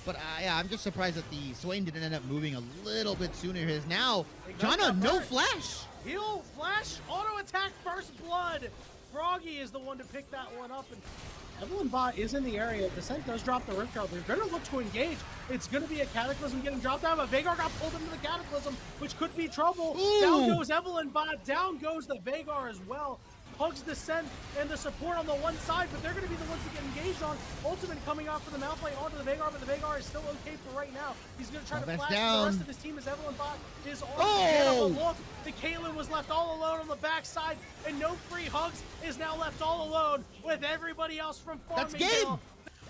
But yeah, I'm just surprised that the Swain didn't end up moving a little bit sooner. His now, Jana, no flash. He'll flash, auto attack, first blood. Froggy is the one to pick that one up, and Evelyn Bot is in the area. Descent does drop the Rift Guard. They're going to look to engage. It's going to be a Cataclysm getting dropped down, but Vagar got pulled into the Cataclysm, which could be trouble. Ooh. Down goes Evelyn Bot. Down goes the Vagar as well. Hugs Descent and the support on the one side, but they're going to be the ones to get engaged on. Ultimate coming off for the Malphite onto the Vagar, but the Vagar is still okay for right now. He's going to try to flash the rest of his team as Evelyn Bot is on the look. The Kaylin was left all alone on the backside, and no free hugs is now left all alone with everybody else from Farmingdale. That's game.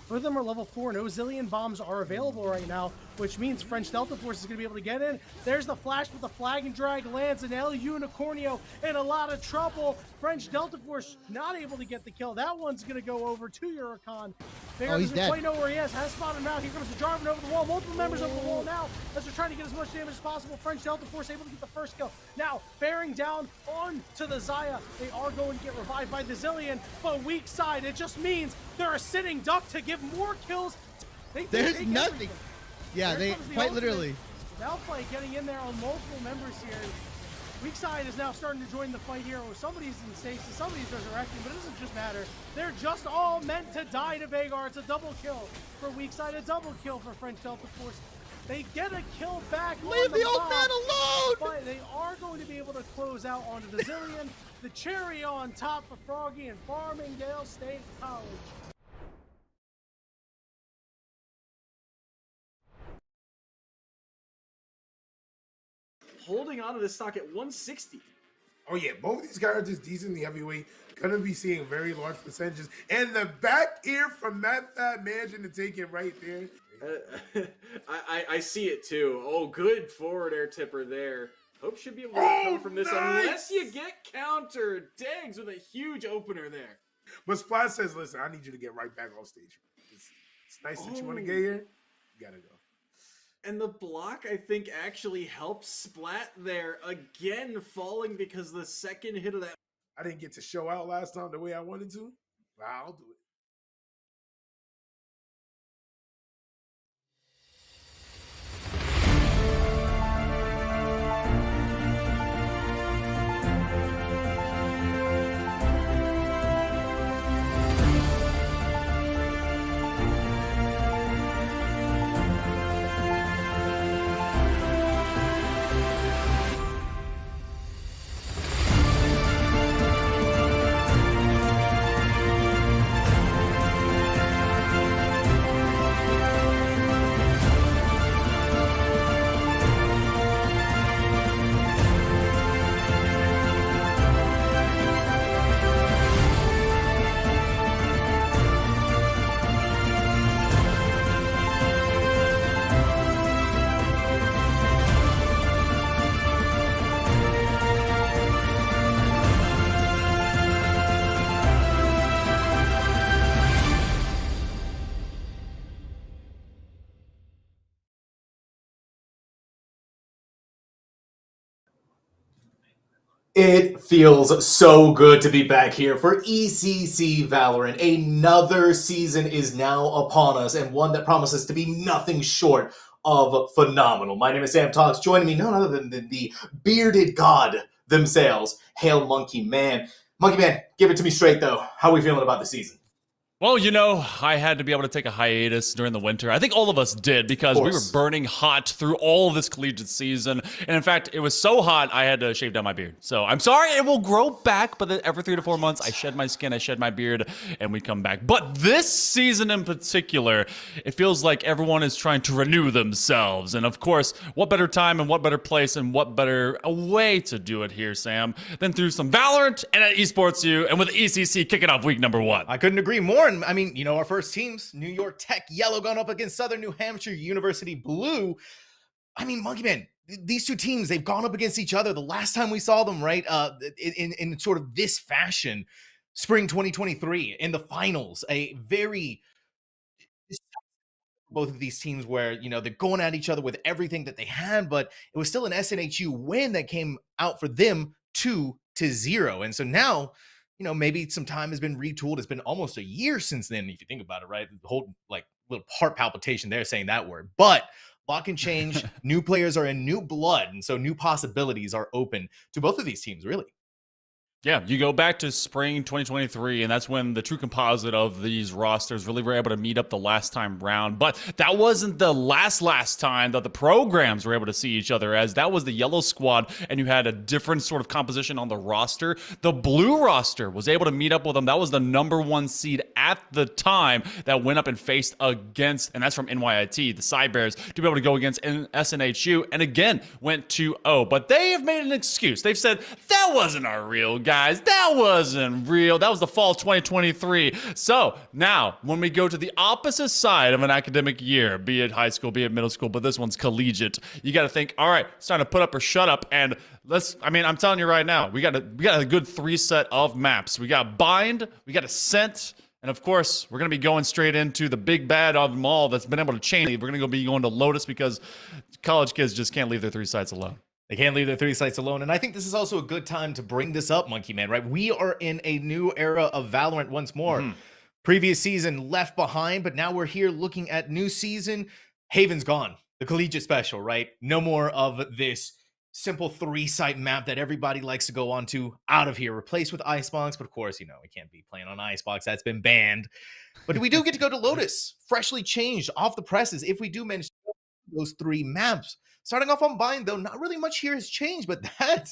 Both of them are level 4. No Zillion bombs are available right now, which means French Delta Force is going to be able to get in. There's the flash, but the flag and drag lands, and El Unicornio in a lot of trouble. French Delta Force not able to get the kill. That one's going to go over to Huracan. Vagar he's doesn't quite know where he is. Has spotted him out. Here comes the Jarvan over the wall. Multiple members over the wall now as they're trying to get as much damage as possible. French Delta Force able to get the first kill. Now, bearing down on to the Xayah. They are going to get revived by the Zillion, but weak side. It just means they're a sitting duck to give more kills. There's nothing. Yeah, they quite literally. Malphite getting in there on multiple members here. Weak side is now starting to join the fight here. Oh, somebody's in stasis, somebody's resurrecting, but it doesn't just matter. They're just all meant to die to Vagar. It's a double kill for weak side, a double kill for French Delta Force. They get a kill back. Leave the old man alone! But they are going to be able to close out onto the Zillion. The cherry on top for Froggy and Farmingdale State College. Holding on to this stock at 160. Oh yeah, both of these characters decently heavyweight, gonna be seeing very large percentages. And the back ear from that fat mansion to take it right there. I see it too. Oh, good forward air tipper there. Hope should be able to come from this unless you get countered. Dags with a huge opener there. But Splat says, listen, I need you to get right back off stage. It's nice that you want to get here. You gotta go. And the block, I think, actually helps Splat there. Again, falling because the second hit of that. I didn't get to show out last time the way I wanted to. But I'll do it. It feels so good to be back here for ECC Valorant. Another season is now upon us, and one that promises to be nothing short of phenomenal. My name is Sam Talks. Joining me none other than the bearded god themselves, Hail Monkey Man. Monkey Man, give it to me straight though. How are we feeling about the season? Well, you know, I had to be able to take a hiatus during the winter. I think all of us did because we were burning hot through all this collegiate season. And in fact, it was so hot, I had to shave down my beard. So I'm sorry, it will grow back, but every 3 to 4 months, I shed my skin, I shed my beard, and we come back. But this season in particular, it feels like everyone is trying to renew themselves. And of course, what better time and what better place and what better a way to do it here, Sam, than through some Valorant and at Esports U and with ECC kicking off week number 1. I couldn't agree more. I mean, you know, our first teams, New York Tech Yellow going up against Southern New Hampshire University Blue. I mean, Monkey Man, these two teams, they've gone up against each other the last time we saw them, right? In sort of this fashion, spring 2023 in the finals, a very both of these teams where, you know, they're going at each other with everything that they had, but it was still an SNHU win that came out for them 2-0. And so now, you know, maybe some time has been retooled. It's been almost a year since then, if you think about it, right? The whole, like, little heart palpitation there saying that word. But lock and change, new players are in new blood, and so new possibilities are open to both of these teams, really. Yeah, you go back to spring 2023, and that's when the true composite of these rosters really were able to meet up the last time round. But that wasn't the last time that the programs were able to see each other, as that was the yellow squad, and you had a different sort of composition on the roster. The blue roster was able to meet up with them. That was the #1 seed at the time that went up and faced against, and that's from NYIT, the Cybears, to be able to go against SNHU, and again, went 2-0. But they have made an excuse. They've said, that wasn't our real guys. That wasn't real. That was the fall 2023. So now, when we go to the opposite side of an academic year, be it high school, be it middle school, but this one's collegiate, you got to think, all right, it's time to put up or shut up. And I'm telling you right now, we got a good 3 set of maps. We got Bind, we got Ascent, and of course, we're going to be going straight into the big bad of them all that's been able to change. We're going to be going to Lotus because college kids just can't leave their 3 sites alone. They can't leave their 3 sites alone. And I think this is also a good time to bring this up, Monkey Man, right? We are in a new era of Valorant once more. Previous season left behind, but now we're here looking at new season. Haven's gone. The collegiate special, right? No more of this simple 3-site map that everybody likes to go on to, out of here. Replaced with Icebox, but of course, we can't be playing on Icebox. That's been banned. But we do get to go to Lotus, freshly changed, off the presses, if we do manage to go those 3 maps. Starting off on Bind, though, not really much here has changed, but that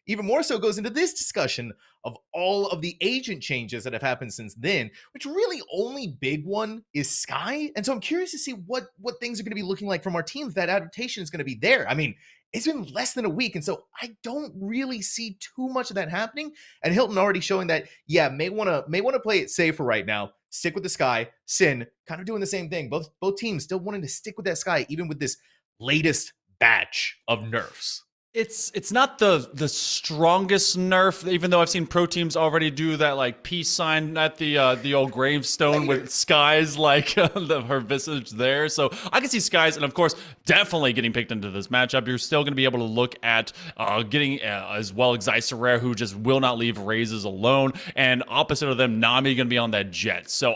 even more so goes into this discussion of all of the agent changes that have happened since then, which really only big one is Sky. And so I'm curious to see what things are going to be looking like from our team if that adaptation is going to be there. I mean, it's been less than a week, and so I don't really see too much of that happening. And Hilton already showing that, yeah, may want to play it safer right now. Stick with the Sky. Sin kind of doing the same thing. Both teams still wanting to stick with that Sky, even with this latest batch of nerfs. It's not the strongest nerf, even though I've seen pro teams already do that like peace sign at the old gravestone with Skies like her visage there. So I can see Skies, and of course, definitely getting picked into this matchup. You're still going to be able to look at getting as well Xycerrare, who just will not leave raises alone, and opposite of them, Nami going to be on that jet. So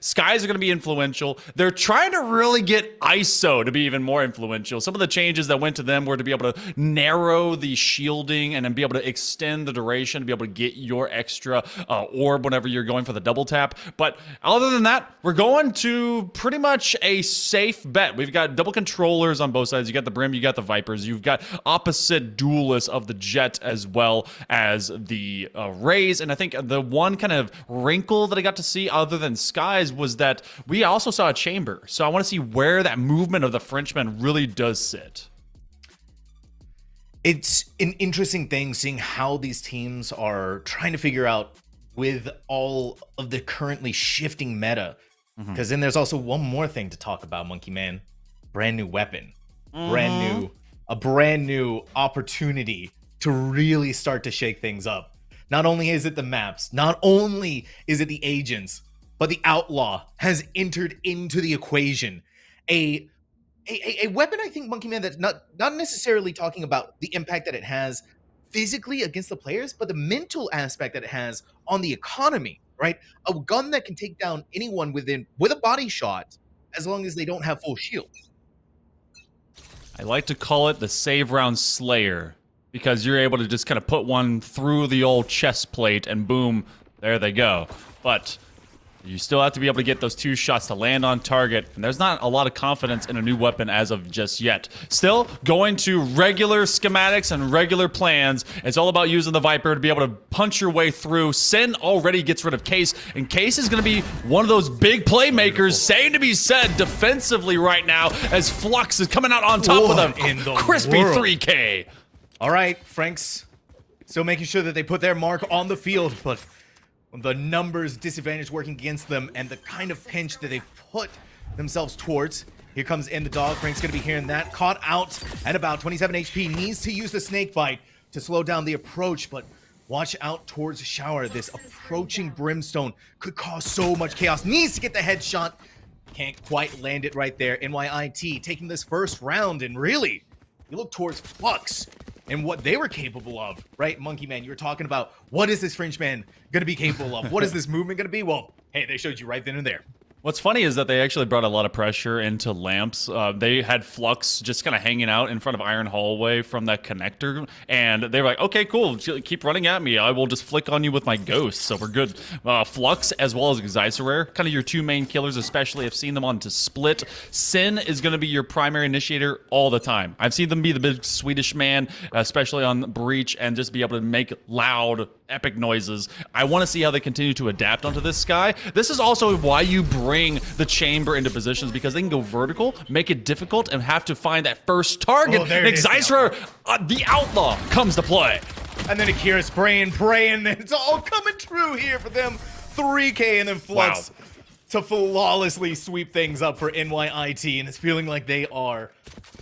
Skies are going to be influential. They're trying to really get ISO to be even more influential. Some of the changes that went to them were to be able to narrow the shielding and then be able to extend the duration to be able to get your extra orb whenever you're going for the double tap. But other than that, we're going to pretty much a safe bet. We've got double controllers on both sides. You got the Brim, you got the Vipers, you've got opposite duelists of the Jet as well as the Rays. And I think the one kind of wrinkle that I got to see other than Skies was that we also saw a Chamber. So I want to see where that movement of the Frenchman really does sit. It's an interesting thing seeing how these teams are trying to figure out with all of the currently shifting meta. Because then there's also one more thing to talk about, Monkey Man. Brand new weapon. A brand new opportunity to really start to shake things up. Not only is it the maps, not only is it the agents, but the Outlaw has entered into the equation. A weapon, I think, Monkey Man, that's not necessarily talking about the impact that it has physically against the players, but the mental aspect that it has on the economy, right? A gun that can take down anyone with a body shot as long as they don't have full shield. I like to call it the save round slayer, because you're able to just kind of put one through the old chest plate and boom, there they go. But you still have to be able to get those 2 shots to land on target, and there's not a lot of confidence in a new weapon as of just yet. Still, going to regular schematics and regular plans. It's all about using the Viper to be able to punch your way through. Sin already gets rid of Case, and Case is going to be one of those big playmakers, same to be said defensively right now, as Flux is coming out on top with a crispy 3K. All right, Franks still making sure that they put their mark on the field, but the numbers disadvantage working against them and the kind of pinch that they've put themselves towards. Here comes In the Dog. Frank's going to be hearing that. Caught out at about 27 HP. Needs to use the snake bite to slow down the approach, but watch out towards Shower. This approaching Brimstone could cause so much chaos. Needs to get the headshot. Can't quite land it right there. NYIT taking this first round, and really, you look towards Flux and what they were capable of, right? Monkey Man, you were talking about what is this Frenchman going to be capable of? What is this movement going to be? Well, hey, they showed you right then and there. What's funny is that they actually brought a lot of pressure into Lamps. They had Flux just kind of hanging out in front of Iron Hallway from that connector, and they were like, okay, cool, keep running at me. I will just flick on you with my ghost, so we're good. Flux as well as Xycerrare, kind of your two main killers, especially. I've seen them on to Split. Sin is going to be your primary initiator all the time. I've seen them be the big Swedish man, especially on Breach, and just be able to make loud, epic noises. I want to see how they continue to adapt onto this Skye. This is also why you bring the chamber into positions, because they can go vertical, make it difficult, and have to find that first target. Oh, and Xycerrare, the Outlaw, comes to play. And then Akira spraying, praying, and it's all coming true here for them. 3K and then Flux to flawlessly sweep things up for NYIT, and it's feeling like they are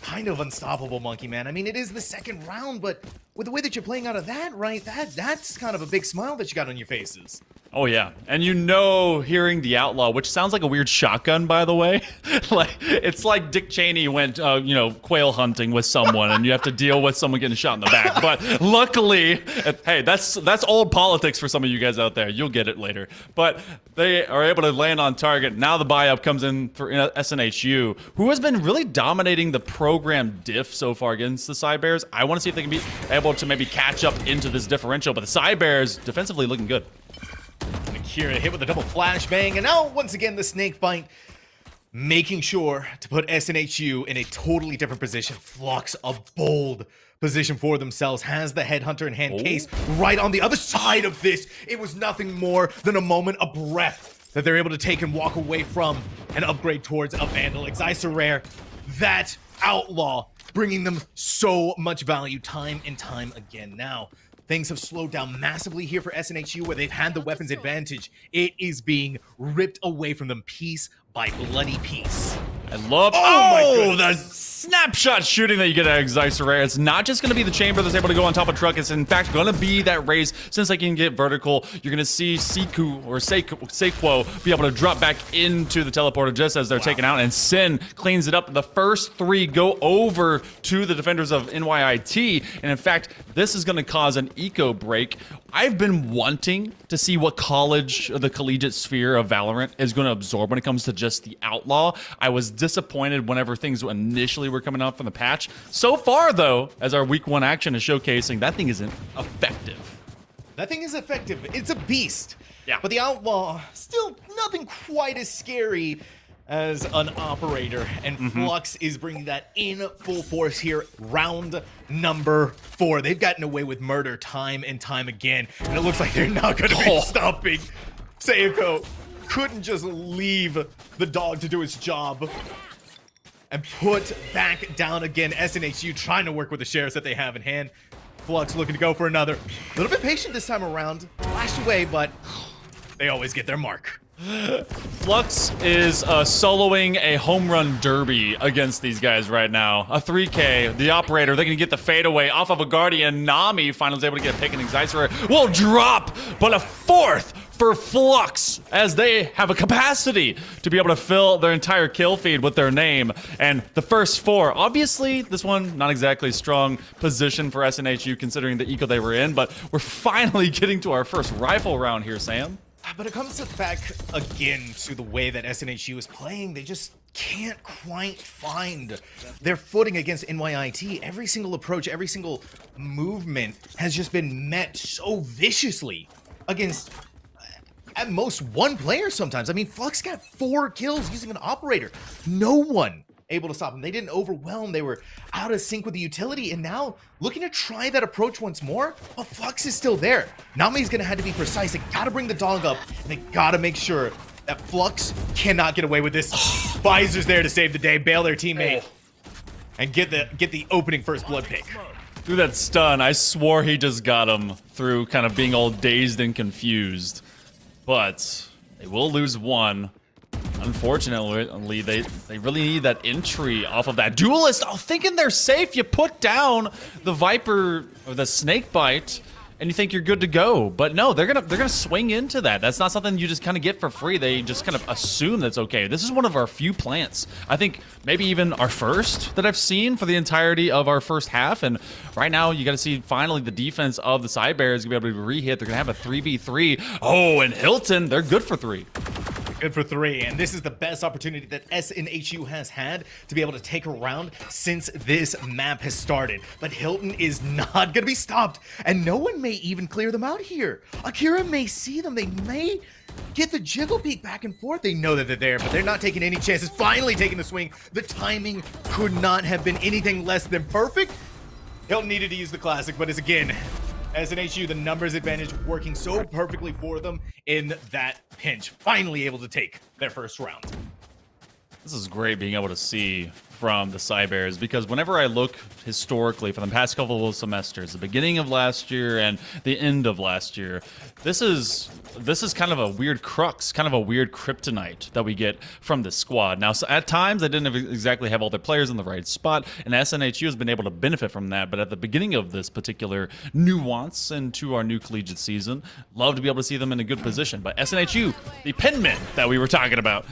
kind of unstoppable, Monkey Man. I mean, it is the second round, but with the way that you're playing out of that, right, that's kind of a big smile that you got on your faces. Oh yeah, and you know, hearing the Outlaw, which sounds like a weird shotgun, by the way. Like, it's like Dick Cheney went, you know, quail hunting with someone, and you have to deal with someone getting shot in the back. But luckily, hey, that's old politics for some of you guys out there. You'll get it later. But they are able to land on target. Now the buy-up comes in for SNHU, who has been really dominating the program diff so far against the Cybears. I want to see if they can be able to maybe catch up into this differential, but the Cybears defensively looking good. Akira hit with a double flashbang, and now once again the snake bite, making sure to put SNHU in a totally different position. Flux, a bold position for themselves, has the headhunter in hand. Case right on the other side of this. It was nothing more than a moment of breath that they're able to take and walk away from and upgrade towards a Vandal. Xycerrare, that Outlaw, bringing them so much value time and time again. Now, things have slowed down massively here for SNHU, where they've had the weapons advantage. It is being ripped away from them piece by bloody piece. I love the snapshot shooting that you get out of Xycerrare. It's not just going to be the chamber that's able to go on top of truck. It's in fact going to be that raise. Since they can get vertical, you're going to see Siku or Sequo be able to drop back into the teleporter just as they're taken out, and Sin cleans it up. The first three go over to the defenders of NYIT, and in fact, this is going to cause an eco break. I've been wanting to see what the collegiate sphere of Valorant is going to absorb when it comes to just the Outlaw. I was disappointed whenever things initially were coming out from the patch. So far, though, as our week 1 action is showcasing, that thing isn't effective. That thing is effective. It's a beast. Yeah. But the Outlaw, still nothing quite as scary as an operator, and Flux is bringing that in full force here. Round number 4. They've gotten away with murder time and time again, and it looks like they're not going to be stopping. Seiko couldn't just leave the dog to do its job and put back down again. SNHU trying to work with the shares that they have in hand. Flux looking to go for another. A little bit patient this time around. Flashed away, but they always get their mark. Flux is soloing a home run derby against these guys right now. A 3K, the operator, they can get the fadeaway off of a Guardian. Nami finally is able to get a pick, and Xycerrare will drop, but a 4th for Flux, as they have a capacity to be able to fill their entire kill feed with their name. And the first 4, obviously, this one, not exactly strong position for SNHU considering the eco they were in, but we're finally getting to our first rifle round here, Sam. But it comes back again to the way that SNHU is playing. They just can't quite find their footing against NYIT. Every single approach, every single movement has just been met so viciously against, at most, 1 player sometimes. I mean, Flux got 4 kills using an operator. No one able to stop them. They didn't overwhelm. They were out of sync with the utility, and now looking to try that approach once more. But Flux is still there. Nami's gonna have to be precise. They gotta bring the dog up, and they gotta make sure that Flux cannot get away with this. Pfizer's there to save the day, bail their teammate, and get the opening first blood pick. Through that stun, I swore he just got him through kind of being all dazed and confused. But they will lose 1. Unfortunately, they really need that entry off of that duelist. Oh, thinking they're safe, you put down the Viper or the snake bite, and you think you're good to go. But no, they're gonna swing into that. That's not something you just kind of get for free. They just kind of assume that's okay. This is one of our few plants. I think maybe even our first that I've seen for the entirety of our first half. And right now, you got to see finally the defense of the Cybears gonna be able to re-hit. They're gonna have a 3v3. Oh, and Hilton, they're good for 3. Good for 3, and this is the best opportunity that SNHU has had to be able to take a round since this map has started. But Hilton is not going to be stopped, and no one may even clear them out here. Akira may see them. They may get the jiggle peek back and forth. They know that they're there, but they're not taking any chances. Finally taking the swing. The timing could not have been anything less than perfect. Hilton needed to use the classic, but it's again, SNHU, the numbers advantage working so perfectly for them in that pinch. Finally able to take their first round. This is great being able to see from the Cybears, because whenever I look historically for the past couple of semesters, the beginning of last year and the end of last year, this is kind of a weird crux, kind of a weird kryptonite that we get from this squad. Now, so at times, they didn't exactly have all their players in the right spot, and SNHU has been able to benefit from that, but at the beginning of this particular nuance into our new collegiate season, love to be able to see them in a good position. But SNHU, the penmen that we were talking about,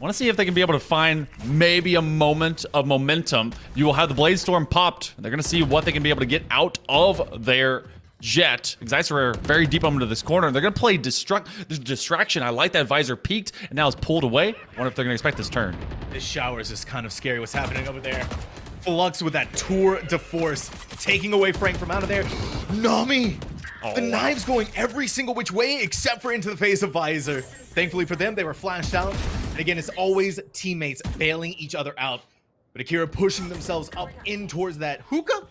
want to see if they can be able to find maybe a moment of momentum. You will have the Blade Storm popped. They're going to see what they can be able to get out of their jet. Excites are very deep into this corner. They're going to play distraction. I like that visor peaked and now it's pulled away. I wonder if they're going to expect this turn. This showers is kind of scary what's happening over there. Flux with that tour de force, taking away Frank from out of there. Nami! The knives going every single which way except for into the face of Visor. Thankfully for them, they were flashed out. And again, it's always teammates bailing each other out. But Akira pushing themselves up in towards that hookah.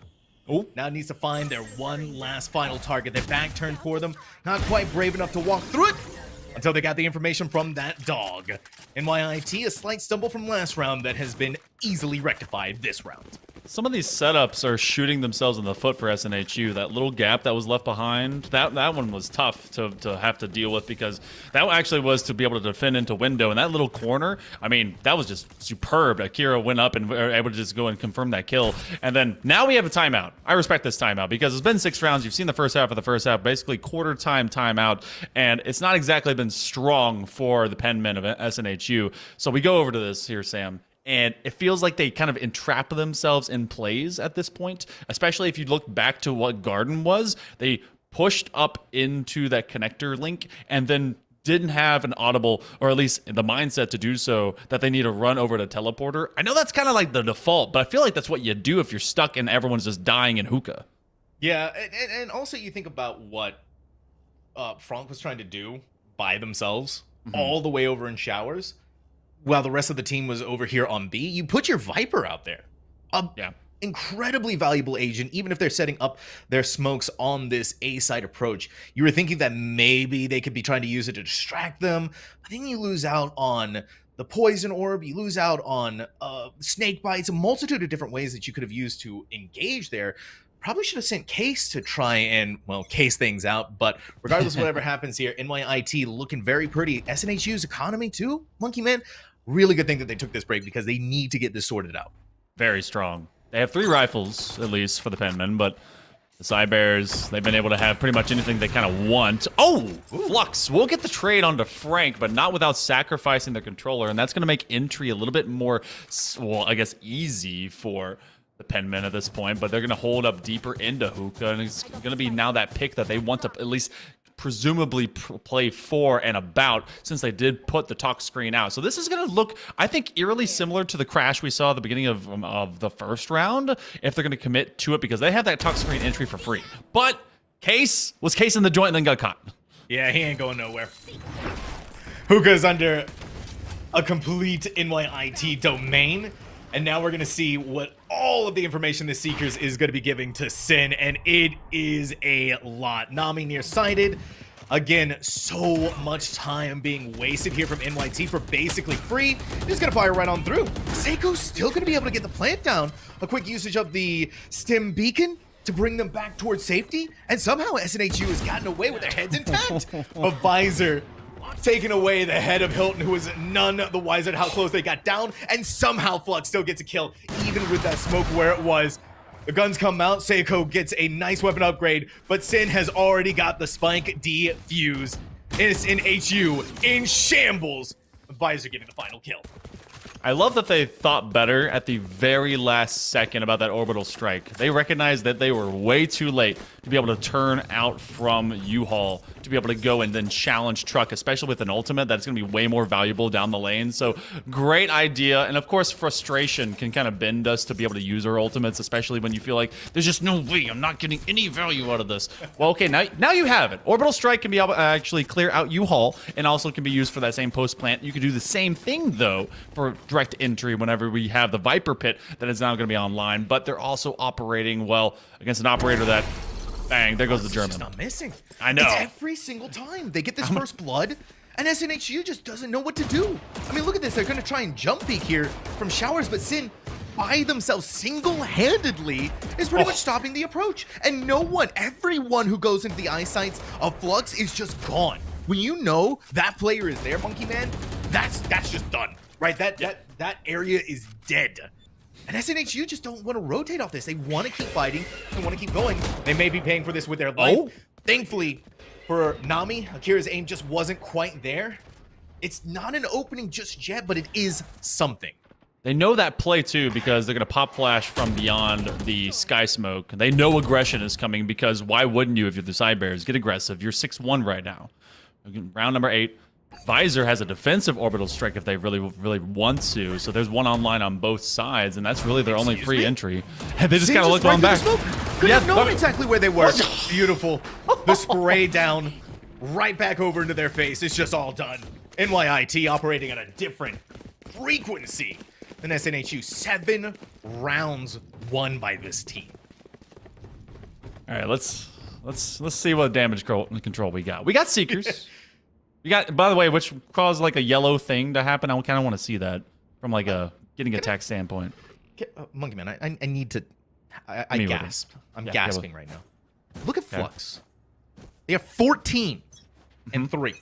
Oh, now needs to find their one last final target. Their back turned for them. Not quite brave enough to walk through it until they got the information from that dog. NYIT, a slight stumble from last round that has been easily rectified this round. Some of these setups are shooting themselves in the foot for SNHU. That little gap that was left behind, that one was tough to have to deal with, because that actually was to be able to defend into window. And that little corner, I mean, that was just superb. Akira went up and were able to just go and confirm that kill. And then now we have a timeout. I respect this timeout because it's been 6 rounds. You've seen the first half of the first half, basically quarter time timeout. And it's not exactly been strong for the penmen of SNHU. So we go over to this here, Sam. And it feels like they kind of entrap themselves in plays at this point, especially if you look back to what Garden was. They pushed up into that connector link and then didn't have an audible, or at least the mindset to do so, that they need to run over to teleporter. I know that's kind of like the default, but I feel like that's what you do if you're stuck and everyone's just dying in hookah. Yeah, and also you think about what Frank was trying to do by themselves, all the way over in showers, while the rest of the team was over here on B. You put your Viper out there. Incredibly valuable agent, even if they're setting up their smokes on this A side approach. You were thinking that maybe they could be trying to use it to distract them. I think you lose out on the poison orb, you lose out on snake bites, a multitude of different ways that you could have used to engage there. Probably should have sent Case to try and, well, case things out. But regardless of whatever happens here, NYIT looking very pretty. SNHU's economy too, Monkey Man. Really good thing that they took this break, because they need to get this sorted out. Very strong. They have 3 rifles, at least, for the penmen, but the Cybears, they've been able to have pretty much anything they kind of want. Oh, Flux will get the trade onto Frank, but not without sacrificing their controller, and that's going to make entry a little bit more, well, I guess, easy for the penmen at this point, but they're going to hold up deeper into hookah, and it's going to be now that pick that they want to at least presumably play for and about, since they did put the talk screen out. So this is going to look, I think, eerily similar to the crash we saw at the beginning of the first round, if they're going to commit to it, because they have that talk screen entry for free. But Case was Case in the joint and then got caught. Yeah, he ain't going nowhere. Hookah's under a complete NYIT domain. And now we're going to see what all of the information the Seekers is going to be giving to Sin, and it is a lot. Nami nearsighted. Again, so much time being wasted here from NYT for basically free. He's going to fire right on through. Seiko's still going to be able to get the plant down. A quick usage of the stim beacon to bring them back towards safety. And somehow SNHU has gotten away with their heads intact. A visor taking away the head of Hilton, who was none the wiser at how close they got down, and somehow Flux still gets a kill, even with that smoke where it was. The guns come out, Seiko gets a nice weapon upgrade, but Sin has already got the spike defused. SNHU in shambles. Visor getting the final kill. I love that they thought better at the very last second about that orbital strike. They recognized that they were way too late to be able to turn out from U-Haul, to be able to go and then challenge Truck, especially with an ultimate that's going to be way more valuable down the lane. So great idea. And of course, frustration can kind of bend us to be able to use our ultimates, especially when you feel like there's just no way I'm not getting any value out of this. Well, okay, now you have it. Orbital strike can be able to actually clear out U-Haul and also can be used for that same post plant. You can do the same thing though for direct entry whenever we have the Viper Pit that is now going to be online, but they're also operating well against an operator that, bang, there goes the German. Just not missing. I know. It's every single time they get this first blood, and SNHU just doesn't know what to do. I mean, look at this. They're going to try and jump peek here from Showers, but Sin by themselves single-handedly is pretty much stopping the approach. And no one, everyone who goes into the eyesights of Flux is just gone. When you know that player is there, Monkey Man, that's just done. Right, that area is dead. And SNHU just don't want to rotate off this. They want to keep fighting. They want to keep going. They may be paying for this with their life. Thankfully, for Nami, Akira's aim just wasn't quite there. It's not an opening just yet, but it is something. They know that play too because they're going to pop flash from beyond the sky smoke. They know aggression is coming because why wouldn't you if you're the side bears? Get aggressive. You're 6-1 right now. Round number 8. Visor has a defensive orbital strike if they really want to, so there's one online on both sides, and that's really their only free entry. And they just kind of look going back. Couldn't have known exactly where they were. Beautiful. The spray down, right back over into their face. It's just all done. NYIT operating at a different frequency than SNHU. 7 rounds won by this team. All right, let's see what damage control we got. We got Seekers. You got, by the way, which caused like a yellow thing to happen. I kind of want to see that from like a getting attack standpoint. Monkey Man, I need to. I gasp. I'm gasping right now. Look at Flux. They have 14 and 3.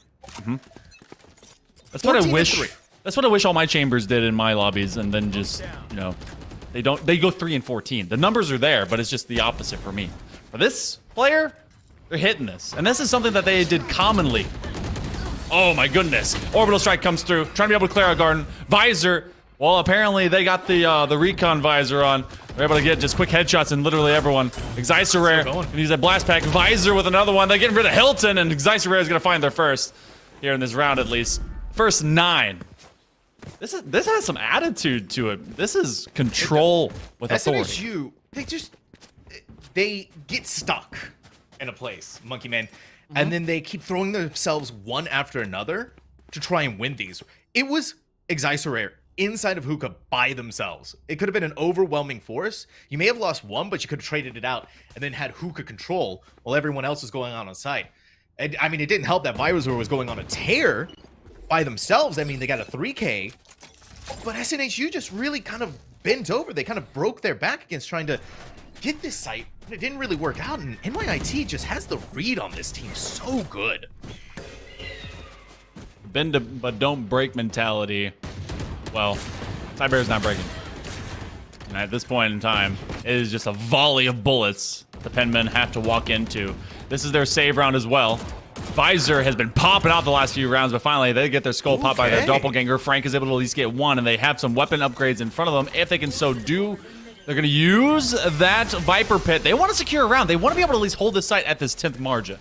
That's what I wish. That's what I wish all my chambers did in my lobbies, and then just they don't. They go 3 and 14. The numbers are there, but it's just the opposite for me. For this player, they're hitting this, and this is something that they did commonly. Oh my goodness. Orbital strike comes through. Trying to be able to clear our garden. Visor. Well, apparently they got the recon visor on. They're able to get just quick headshots in literally everyone. Rare can use that blast pack. Visor with another one. They're getting rid of Hilton, and Rare is going to find their first. Here in this round, at least. First 9. This has some attitude to it. This is control with authority. SNHU, they get stuck in a place, Monkey Man. And then they keep throwing themselves one after another to try and win these. It was Rare inside of Hookah by themselves. It could have been an overwhelming force. You may have lost one, but you could have traded it out and then had Hookah control while everyone else was going on site. And I mean, it didn't help that Virus was going on a tear by themselves. I mean, they got a 3K, but SNHU just really kind of bent over. They kind of broke their back against trying to get this site. It didn't really work out, and NYIT just has the read on this team so good. Bend but don't break mentality. Well, Cyber's not breaking. And at this point in time, it is just a volley of bullets the Penmen have to walk into. This is their save round as well. Visor has been popping out the last few rounds, but finally they get their skull popped by their doppelganger. Frank is able to at least get one, and they have some weapon upgrades in front of them if they can so do. They're going to use that Viper Pit. They want to secure a round. They want to be able to at least hold this site at this 10th margin.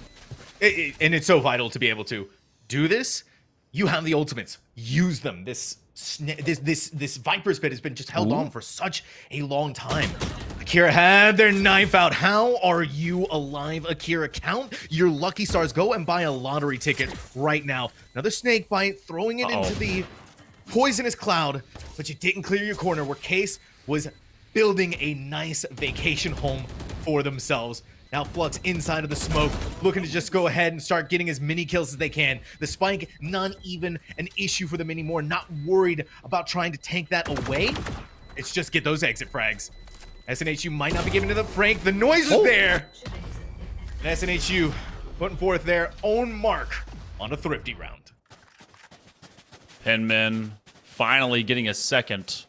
And it's so vital to be able to do this. You have the ultimates. Use them. This Viper's Pit has been just held on for such a long time. Akira had their knife out. How are you alive, Akira? Count your lucky stars. Go and buy a lottery ticket right now. Another snake bite, throwing it into the poisonous cloud, but you didn't clear your corner where Case was building a nice vacation home for themselves. Now Flux inside of the smoke, looking to just go ahead and start getting as many kills as they can. The spike, not even an issue for them anymore. Not worried about trying to tank that away. It's just get those exit frags. SNHU might not be giving to the Frank. The noise is there. And SNHU putting forth their own mark on a thrifty round. Penmen finally getting a second.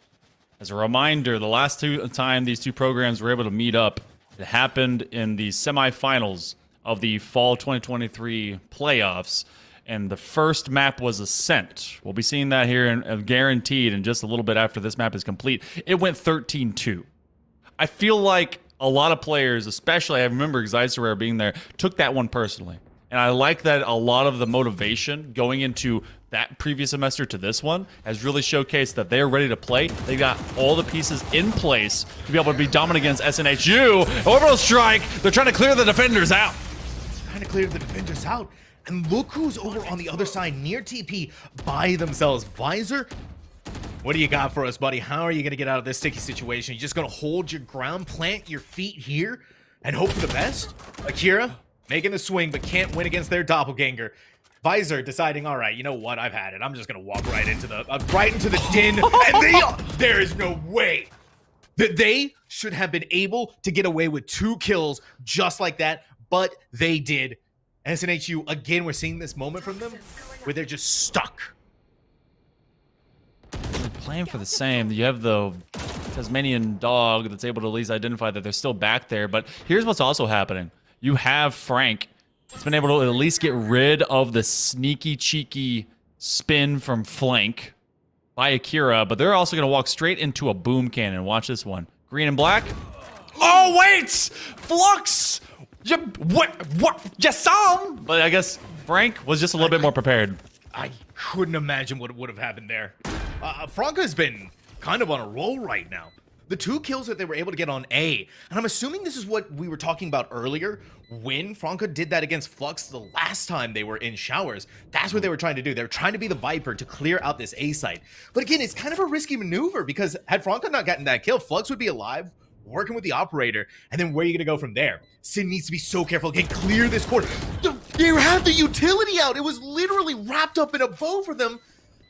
As a reminder, the last time these two programs were able to meet up, it happened in the semifinals of the fall 2023 playoffs. and the first map was Ascent. We'll be seeing that here guaranteed in just a little bit after this map is complete. It went 13-2. I feel like a lot of players, especially I remember Xycerrare being there, took that one personally. And I like that a lot of the motivation going into that previous semester to this one has really showcased that they're ready to play. They got all the pieces in place to be able to be dominant against SNHU. Orbital Strike, they're trying to clear the defenders out. Trying to clear the defenders out. And look who's over on the other side near TP by themselves. Visor, what do you got for us, buddy? How are you going to get out of this sticky situation? You just going to hold your ground, plant your feet here, and hope for the best? Akira making the swing, but can't win against their doppelganger. Visor deciding, all right, you know what? I've had it. I'm just going to walk right into the din. And there is no way that they should have been able to get away with 2 kills just like that, but they did. SNHU, again, we're seeing this moment from them where they're just stuck. They're playing for the same. You have the Tasmanian dog that's able to at least identify that they're still back there, but here's what's also happening. You have Frank. It's been able to at least get rid of the sneaky, cheeky spin from flank by Akira, but they're also going to walk straight into a boom cannon. Watch this one. Green and black. Oh, wait! Flux! What? You saw him! But I guess Frank was just a little bit more prepared. I couldn't imagine what would have happened there. Franca's been kind of on a roll right now. The 2 kills that they were able to get on A, and I'm assuming this is what we were talking about earlier when Franca did that against Flux the last time they were in Showers. That's what they were trying to do. They were trying to be the Viper to clear out this A site. But again, it's kind of a risky maneuver because had Franca not gotten that kill, Flux would be alive, working with the operator, and then where are you going to go from there? Sin needs to be so careful. Again, clear this corner. They have the utility out. It was literally wrapped up in a bow for them.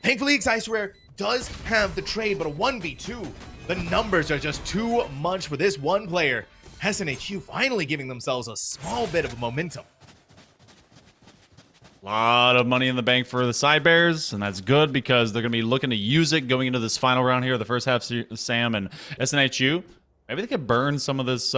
Thankfully, Xycerrare does have the trade, but a 1v2. The numbers are just too much for this one player. SNHU finally giving themselves a small bit of momentum. A lot of money in the bank for the Side Bears, and that's good because they're going to be looking to use it going into this final round here, the first half. Sam and SNHU, maybe they could burn some of this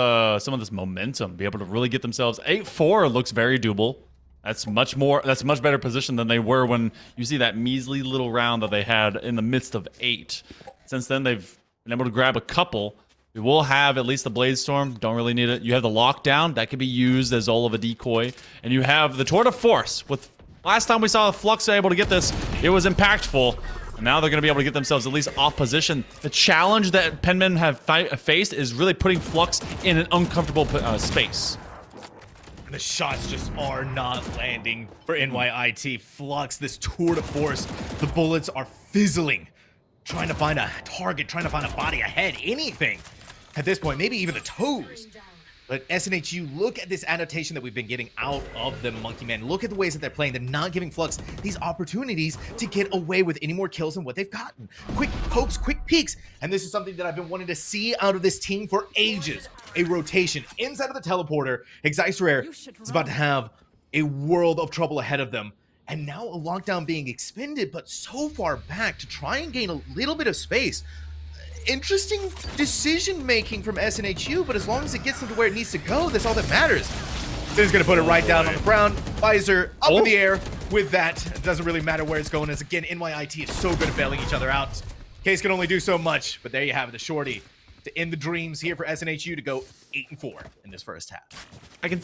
momentum, be able to really get themselves 8-4. Looks very doable. That's much better position than they were when you see that measly little round that they had in the midst of 8. Since then, they've been able to grab a couple. We will have at least the Bladestorm. Don't really need it. You have the Lockdown. That could be used as all of a decoy. And you have the Tour de Force. With last time we saw Flux able to get this, it was impactful. And now they're going to be able to get themselves at least off position. The challenge that Penmen have faced is really putting Flux in an uncomfortable space. And the shots just are not landing for NYIT. Flux, this Tour de Force, the bullets are fizzling. Trying to find a target, trying to find a body, a head, anything. At this point, maybe even the toes. But SNHU, look at this adaptation that we've been getting out of the Monkey Man. Look at the ways that they're playing. They're not giving Flux these opportunities to get away with any more kills than what they've gotten. Quick pokes, quick peeks. And this is something that I've been wanting to see out of this team for ages. A rotation inside of the teleporter. Xycerrare is about to have a world of trouble ahead of them. And now a lockdown being expended, but so far back to try and gain a little bit of space. Interesting decision-making from SNHU, but as long as it gets them to where it needs to go, that's all that matters. This is going to put it right down on the ground. Visor up in the air with that. It doesn't really matter where it's going, as again, NYIT is so good at bailing each other out. Case can only do so much, but there you have it, the shorty to end the dreams here for SNHU to go 8-4 in this first half.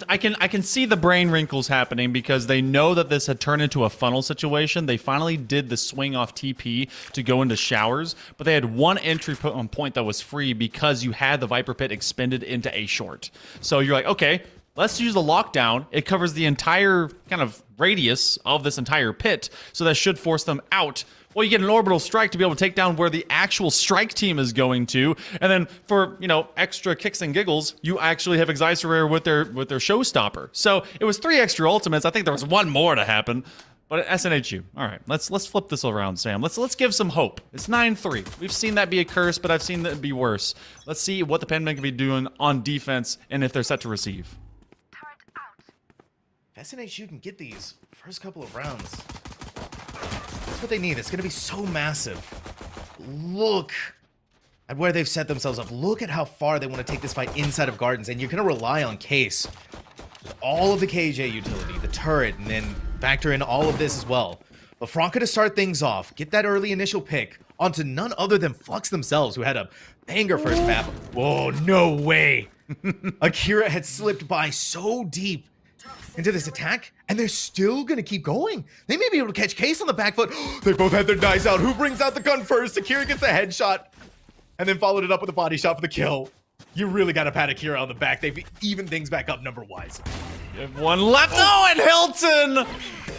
I can see the brain wrinkles happening because they know that this had turned into a funnel situation. They finally did the swing off TP to go into Showers, but they had one entry point that was free because you had the Viper Pit expended into a short. So you're like, okay, let's use the lockdown. It covers the entire kind of radius of this entire pit, so that should force them out. Well, you get an orbital strike to be able to take down where the actual strike team is going to, and then for, you know, extra kicks and giggles, you actually have Xycerrare with their showstopper. So it was 3 extra ultimates. I think there was 1 more to happen, but SNHU. All right, let's flip this around, Sam. Let's give some hope. It's 9-3. We've seen that be a curse, but I've seen that be worse. Let's see what the Penmen can be doing on defense and if they're set to receive. If SNHU can get these first couple of rounds, that's what they need. It's going to be so massive. Look at where they've set themselves up. Look at how far they want to take this fight inside of Gardens, and you're going to rely on Case. With all of the KJ utility, the turret and then factor in all of this as well. But Franca to start things off, get that early initial pick onto none other than Flux themselves, who had a banger first map. Whoa, no way. Akira had slipped by so deep into this attack, and they're still gonna keep going. They may be able to catch Case on the back foot. They both had their knives out. Who brings out the gun first? Akira gets the headshot, and then followed it up with a body shot for the kill. You really gotta pat Akira on the back. They've evened things back up number-wise. You have one left. Oh, and Hilton!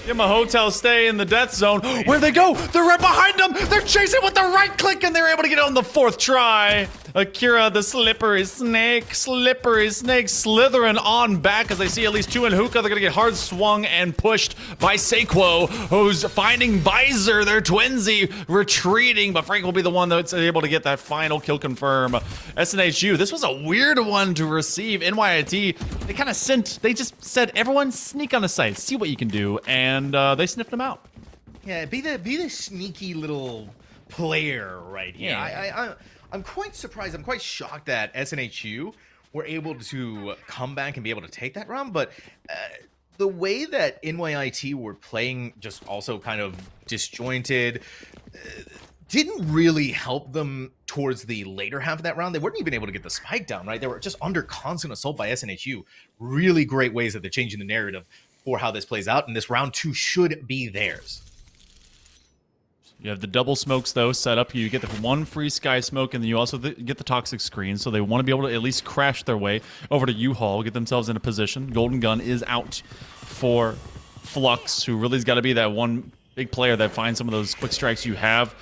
Give him a hotel stay in the death zone. Where'd they go? They're right behind them. They're chasing with the right click, and they're able to get it on the 4th try. Akira, the slippery snake, slithering on back as they see at least 2 in hookah. They're gonna get hard swung and pushed by Sequo, who's finding Visor, their twinsy, retreating, but Frank will be the one that's able to get that final kill confirm. SNHU, this was a weird one to receive. NYIT, they just said, everyone sneak on the site, see what you can do, and they sniffed them out. Yeah, be the sneaky little player right here. Yeah. I'm quite surprised. I'm quite shocked that SNHU were able to come back and be able to take that round. But the way that NYIT were playing, just also kind of disjointed, didn't really help them towards the later half of that round. They weren't even able to get the spike down, right? They were just under constant assault by SNHU. Really great ways that they're changing the narrative for how this plays out. And this round 2 should be theirs. You have the double smokes, though, set up. You get the 1 free sky smoke, and then you also get the toxic screen. So they want to be able to at least crash their way over to U-Haul, get themselves in a position. Golden Gun is out for Flux, who really's got to be that one big player that finds some of those quick strikes you have.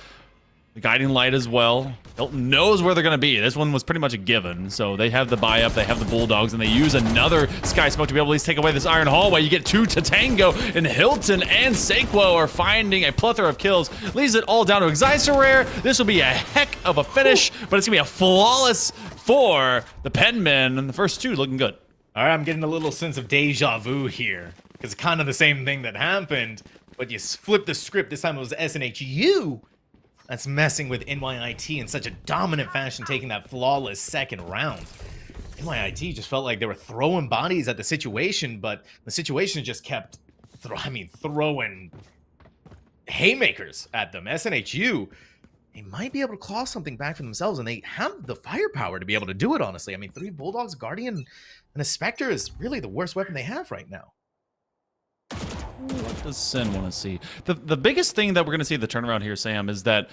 The guiding light as well. Hilton knows where they're going to be. This one was pretty much a given. So they have the buy up, they have the Bulldogs, and they use another Sky Smoke to be able to at least take away this Iron Hallway. You get 2 to tango, and Hilton and Sequo are finding a plethora of kills. Leaves it all down to Excicerare. This will be a heck of a finish, but it's going to be a flawless for the Penmen. And the first 2 looking good. All right, I'm getting a little sense of deja vu here, because it's kind of the same thing that happened, but you flip the script. This time it was SNHU that's messing with NYIT in such a dominant fashion, taking that flawless 2nd round. NYIT just felt like they were throwing bodies at the situation, but the situation just kept throwing haymakers at them. SNHU, they might be able to claw something back for themselves, and they have the firepower to be able to do it, honestly. I mean, 3 Bulldogs, Guardian, and a Spectre is really the worst weapon they have right now. What does Sin want to see? The biggest thing that we're going to see the turnaround here, Sam, is that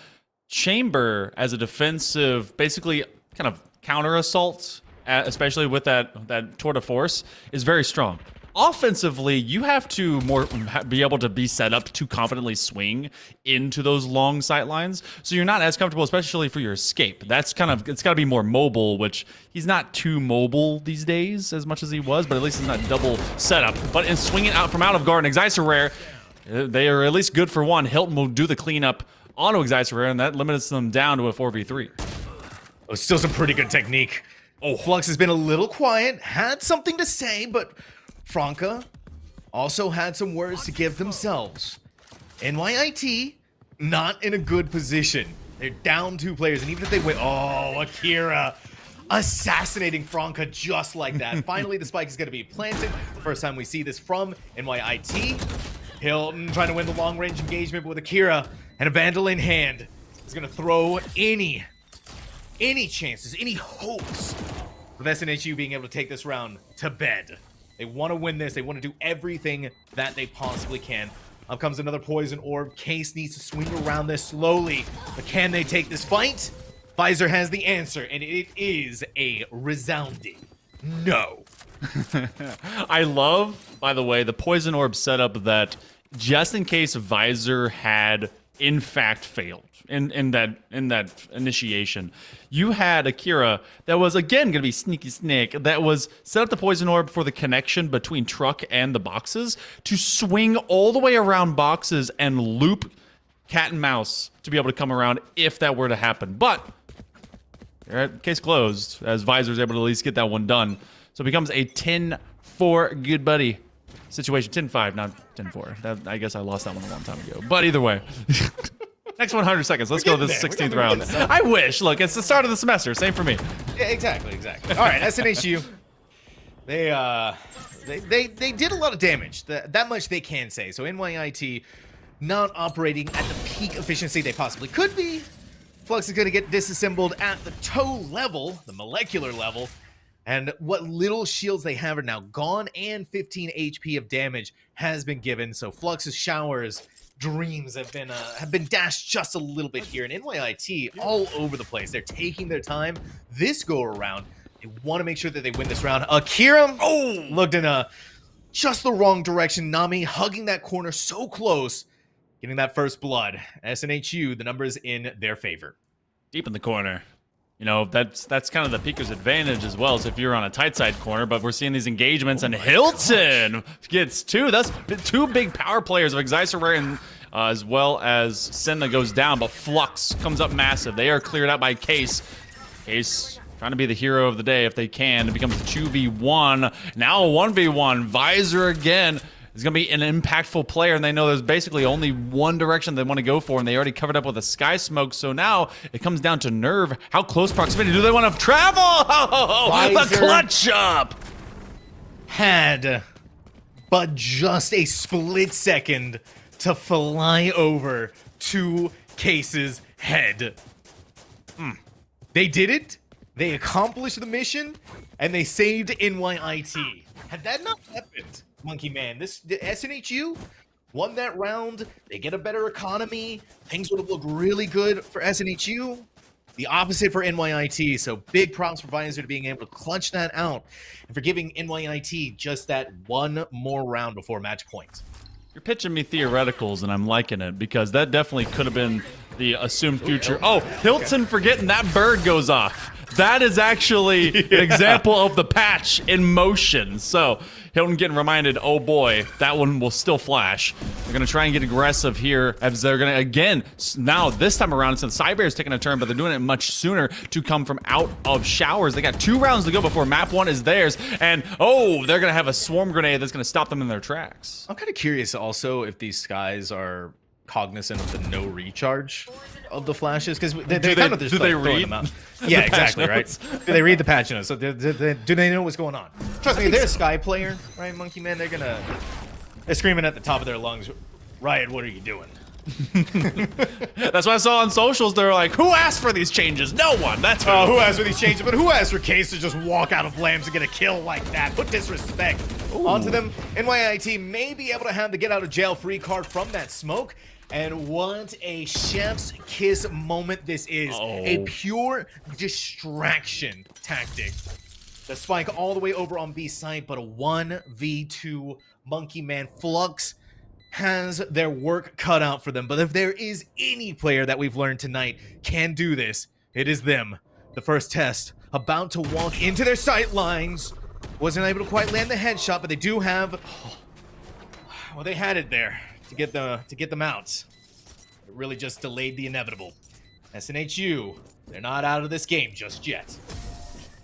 Chamber as a defensive, basically kind of counter assault, especially with that tour de force, is very strong. Offensively, you have to be able to be set up to confidently swing into those long sight lines, so you're not as comfortable, especially for your escape. That's it's got to be more mobile, which he's not too mobile these days as much as he was, but at least it's not double setup. But in swinging out from out of guard and Excicerare, they are at least good for 1. Hilton will do the cleanup onto Excicerare, and that limits them down to a 4v3. Oh, still some pretty good technique. Oh, Flux has been a little quiet, had something to say, but Franca also had some words to give themselves. NYIT, not in a good position. They're down 2 players, and even if they win... Oh, Akira assassinating Franca just like that. Finally, the spike is going to be planted. The first time we see this from NYIT. Hilton trying to win the long-range engagement, but with Akira and a Vandal in hand, is going to throw any chances, any hopes of SNHU being able to take this round to bed. They want to win this. They want to do everything that they possibly can. Up comes another poison orb. Case needs to swing around this slowly. But can they take this fight? Visor has the answer, and it is a resounding no. I love, by the way, the poison orb setup that just in case Visor had in fact failed in that initiation, you had Akira that was again gonna be sneaky snake that was set up the poison orb for the connection between truck and the boxes to swing all the way around boxes and loop cat and mouse to be able to come around if that were to happen. But case closed as Visor's able to at least get that one done. So it becomes a 10-4 good buddy situation. 10-5, not 10-4. I guess I lost that one a long time ago. But either way. Next 100 seconds. Let's go to this 16th round. I wish. Look, it's the start of the semester. Same for me. Yeah, exactly. All right, SNHU. They did a lot of damage. That much they can say. So NYIT not operating at the peak efficiency they possibly could be. Flux is going to get disassembled at the toe level, the molecular level, and what little shields they have are now gone, and 15 HP of damage has been given. So Flux's showers, dreams have been dashed just a little bit here, and NYIT all over the place. They're taking their time this go around. They want to make sure that they win this round. Akira looked in just the wrong direction. Nami hugging that corner so close, getting that first blood. SNHU, the numbers in their favor. Deep in the corner. You know, that's kind of the Pico's advantage as well. So if you're on a tight side corner, but we're seeing these engagements, and Hilton gets two. That's two big power players of Exisarware and as well as Senna goes down, but Flux comes up massive. They are cleared out by Case. Case trying to be the hero of the day if they can. It becomes a 2v1. Now a 1v1. Visor again is going to be an impactful player, and they know there's basically only one direction they want to go for, and they already covered up with a sky smoke. So now it comes down to nerve. How close proximity do they want to travel? Oh, the clutch up! Had but just a split second to fly over to Case's head. They did it. They accomplished the mission, and they saved NYIT. Had that not happened, Monkey Man, the SNHU won that round. They get a better economy. Things would have looked really good for SNHU. The opposite for NYIT. So big props for Visor to being able to clutch that out and for giving NYIT just that one more round before match point. You're pitching me theoreticals, and I'm liking it, because that definitely could have been the assumed future. Oh, Hilton forgetting that bird goes off. That is actually an example of the patch in motion. So Hilton getting reminded, oh boy, that one will still flash. They're going to try and get aggressive here, as they're going to, again, now this time around, since Cybear's taking a turn, but they're doing it much sooner to come from out of showers. They got 2 rounds to go before map 1 is theirs. And, oh, they're going to have a swarm grenade that's going to stop them in their tracks. I'm kind of curious also if these skies are cognizant of the no recharge of the flashes, because do they read them out. Yeah, exactly, right? Do they read the patch notes? So do they know what's going on? Trust me, if they're a Sky player, right, Monkey Man, they're screaming at the top of their lungs, Riot, what are you doing? That's what I saw on socials. They're like, who asked for these changes? No one. That's who asked for these changes, but who asked for Case to just walk out of Lambs and get a kill like that? Put disrespect onto them. NYIT may be able to have the get out of jail free card from that smoke. And what a chef's kiss moment this is. A pure distraction tactic. The spike all the way over on B side, but a 1v2 Monkey Man. Flux has their work cut out for them. But if there is any player that we've learned tonight can do this, it is them. The first test, about to walk into their sight lines. Wasn't able to quite land the headshot, but they do have... Well, they had it there to get them out. It really just delayed the inevitable. SNHU, they're not out of this game just yet.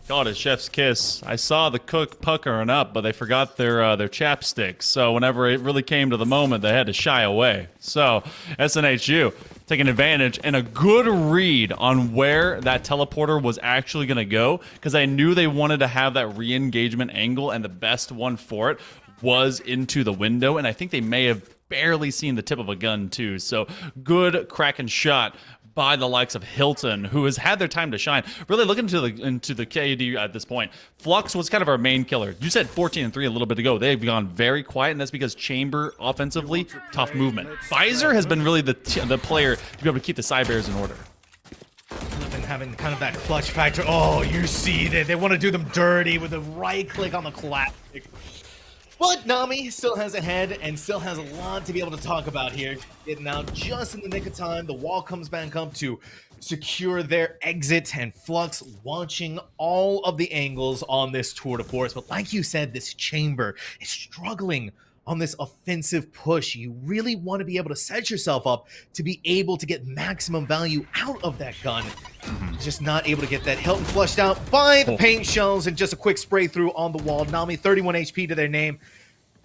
God, a chef's kiss. I saw the cook puckering up, but they forgot their chapsticks. So whenever it really came to the moment, they had to shy away. So SNHU taking advantage and a good read on where that teleporter was actually going to go, because I knew they wanted to have that re-engagement angle, and the best one for it was into the window, and I think they may have barely seen the tip of a gun too. So good cracking shot by the likes of Hilton, who has had their time to shine. Really looking into the KD at this point. Flux was kind of our main killer. You said 14-3 a little bit ago. They've gone very quiet, and that's because Chamber offensively, tough movement. Visor has been really the player to be able to keep the Cybears in order. Been having kind of that clutch factor. Oh, you see that they want to do them dirty with a right click on the classic. But Nami still has a head and still has a lot to be able to talk about here. Getting out just in the nick of time. The wall comes back up to secure their exit, and Flux watching all of the angles on this tour de force. But like you said, this Chamber is struggling on this offensive push. You really want to be able to set yourself up to be able to get maximum value out of that gun. Just not able to get that. Hilton flushed out by the paint shells and just a quick spray through on the wall. Nami 31 HP to their name.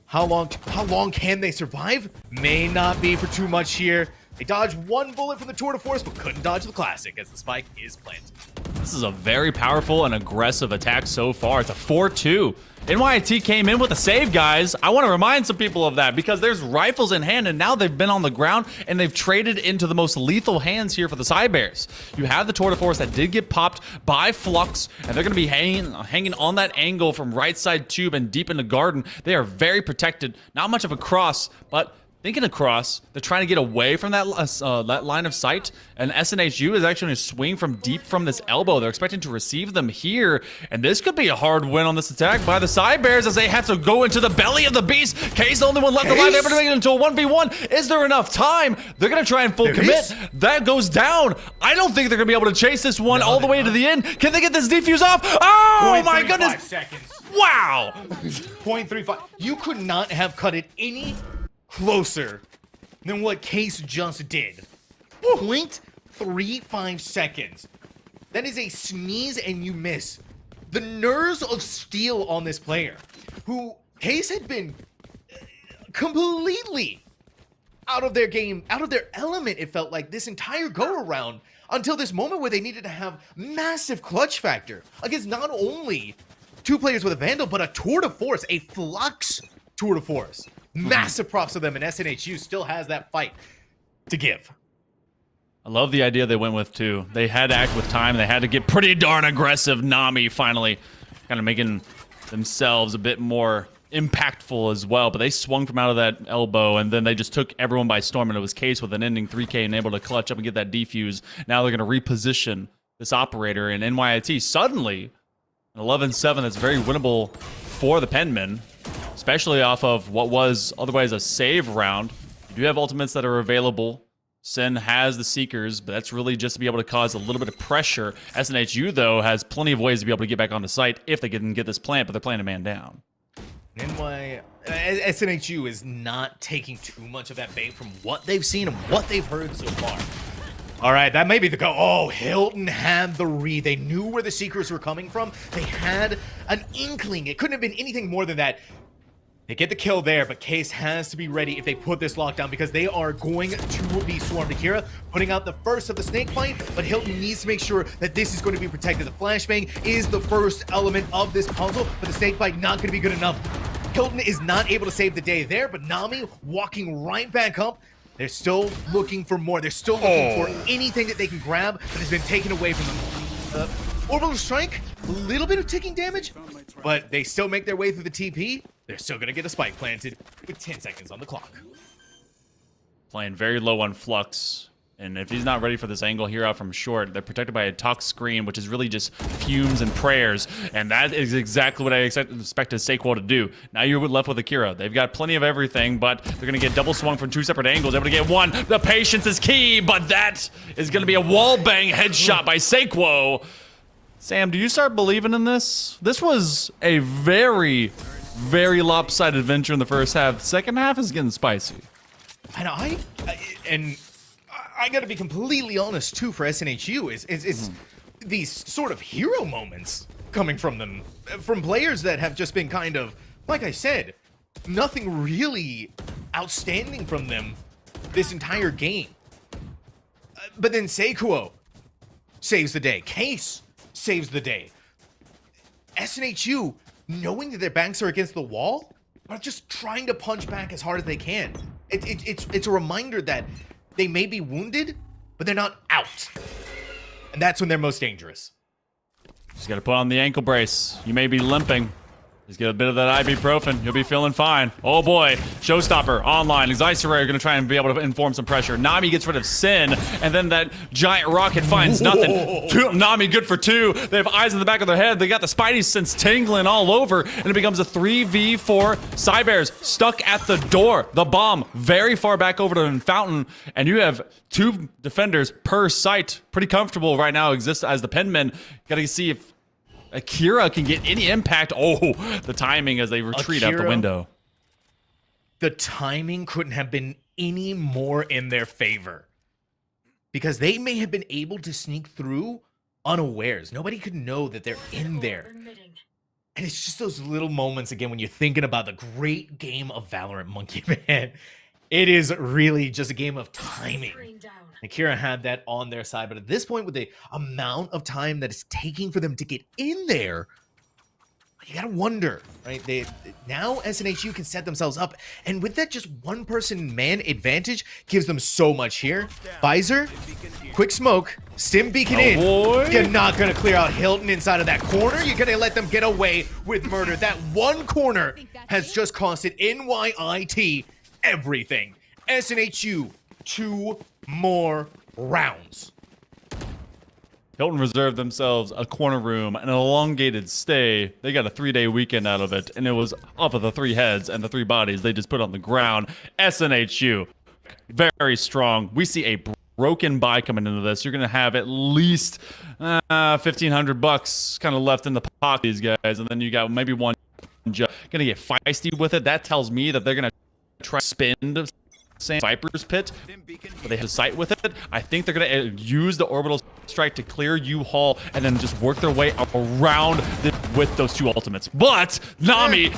How long can they survive? May not be for too much here. They dodged one bullet from the tour de force, but couldn't dodge the classic as the spike is planted. This is a very powerful and aggressive attack so far. It's a 4-2. NYIT came in with a save, guys. I want to remind some people of that because there's rifles in hand, and now they've been on the ground, and they've traded into the most lethal hands here for the Cybears. You have the Tour de Force that did get popped by Flux, and they're going to be hanging on that angle from right side tube and deep in the garden. They are very protected. Not much of a cross, but thinking across, they're trying to get away from that line of sight, and SNHU is actually going to swing from deep from this elbow. They're expecting to receive them here, and this could be a hard win on this attack by the Cybears as they have to go into the belly of the beast. Case, the only one left alive, able to make it into a 1v1. Is there enough time? They're going to try and full commit. That goes down. I don't think they're going to be able to chase this one all the way to the end. Can they get this defuse off? Oh my goodness. Seconds. Wow. 0.35. You could not have cut it any closer than what Case just did. 0.35 seconds. That is a sneeze and you miss. The nerves of steel on this player, who Case had been completely out of their game, out of their element, it felt like, this entire go-around, until this moment where they needed to have massive clutch factor against not only two players with a Vandal, but a Tour de Force, a Flux Tour de Force. Massive props to them, and SNHU still has that fight to give. I love the idea they went with, too. They had to act with time. They had to get pretty darn aggressive. Nami finally kind of making themselves a bit more impactful as well, but they swung from out of that elbow, and then they just took everyone by storm, and it was Case with an ending 3K and able to clutch up and get that defuse. Now they're going to reposition this operator, and NYIT suddenly an 11-7 that's very winnable for the Penmen, especially off of what was otherwise a save round. You do have ultimates that are available. Sin has the Seekers, but that's really just to be able to cause a little bit of pressure. SNHU, though, has plenty of ways to be able to get back on the site if they can get this plant, but they're playing a man down. SNHU is not taking too much of that bait from what they've seen and what they've heard so far. All right, that may be the go. Oh, Hilton had the read. They knew where the Seekers were coming from. They had an inkling. It couldn't have been anything more than that. They get the kill there, but Case has to be ready if they put this lockdown because they are going to be swarmed. Akira putting out the first of the snake bite, but Hilton needs to make sure that this is going to be protected. The flashbang is the first element of this puzzle, but the snake bite not going to be good enough. Hilton is not able to save the day there, but Nami walking right back up. They're still looking for more. They're still looking for anything that they can grab that has been taken away from them. Orbital Strike, a little bit of ticking damage, but they still make their way through the TP. They're still going to get a spike planted with 10 seconds on the clock. Playing very low on Flux. And if he's not ready for this angle here out from short, they're protected by a tuck screen, which is really just fumes and prayers. And that is exactly what I expected Sequel to do. Now you're left with Akira. They've got plenty of everything, but they're going to get double swung from two separate angles. Able to get one. The patience is key, but that is going to be a wall bang headshot by Sequo. Sam, do you start believing in this? This was a very, very lopsided adventure in the first half. Second half is getting spicy. And I got to be completely honest too. For SNHU, is these sort of hero moments coming from them, from players that have just been kind of, like I said, nothing really outstanding from them this entire game. But then Seikuo saves the day. Case saves the day. SNHU, knowing that their backs are against the wall, are just trying to punch back as hard as they can. It's a reminder that they may be wounded, but they're not out. And that's when they're most dangerous. Just got to put on the ankle brace. You may be limping. Just get a bit of that ibuprofen. You'll be feeling fine. Oh boy. Showstopper online. Exisarray are going to try and be able to inform some pressure. Nami gets rid of Sin, and then that giant rocket finds nothing. Nami good for two. They have eyes in the back of their head. They got the Spidey sense tingling all over, and it becomes a 3v4. Cybears stuck at the door. The bomb very far back over to the fountain, and you have two defenders per site. Pretty comfortable right now. Exist as the Penmen. Got to see if Akira can get any impact. Oh, the timing as they retreat out the window. The timing couldn't have been any more in their favor. Because they may have been able to sneak through unawares. Nobody could know that they're in there. And it's just those little moments, again, when you're thinking about the great game of Valorant, Monkey Man. It is really just a game of timing Akira had that on their side, but at this point, with the amount of time that it's taking for them to get in there, you gotta wonder, right? Now SNHU can set themselves up, and with that just one person man advantage gives them so much here. Visor, quick smoke, stim beacon in. Boy. You're not gonna clear out Hilton inside of that corner. You're gonna let them get away with murder. That one corner has just costed NYIT everything. SNHU, 2 more rounds. Hilton reserved themselves a corner room and an elongated stay. They got a 3-day weekend out of it, and it was off of the 3 heads and the 3 bodies they just put on the ground. SNHU, very strong. We see a broken buy coming into this. You're going to have at least $1,500 kind of left in the pocket, these guys, and then you got maybe one going to get feisty with it. That tells me that they're going to try to spend Viper's Pit, but they have a sight with it. I think they're gonna use the orbital strike to clear U-Haul and then just work their way around with those 2 ultimates. But Nami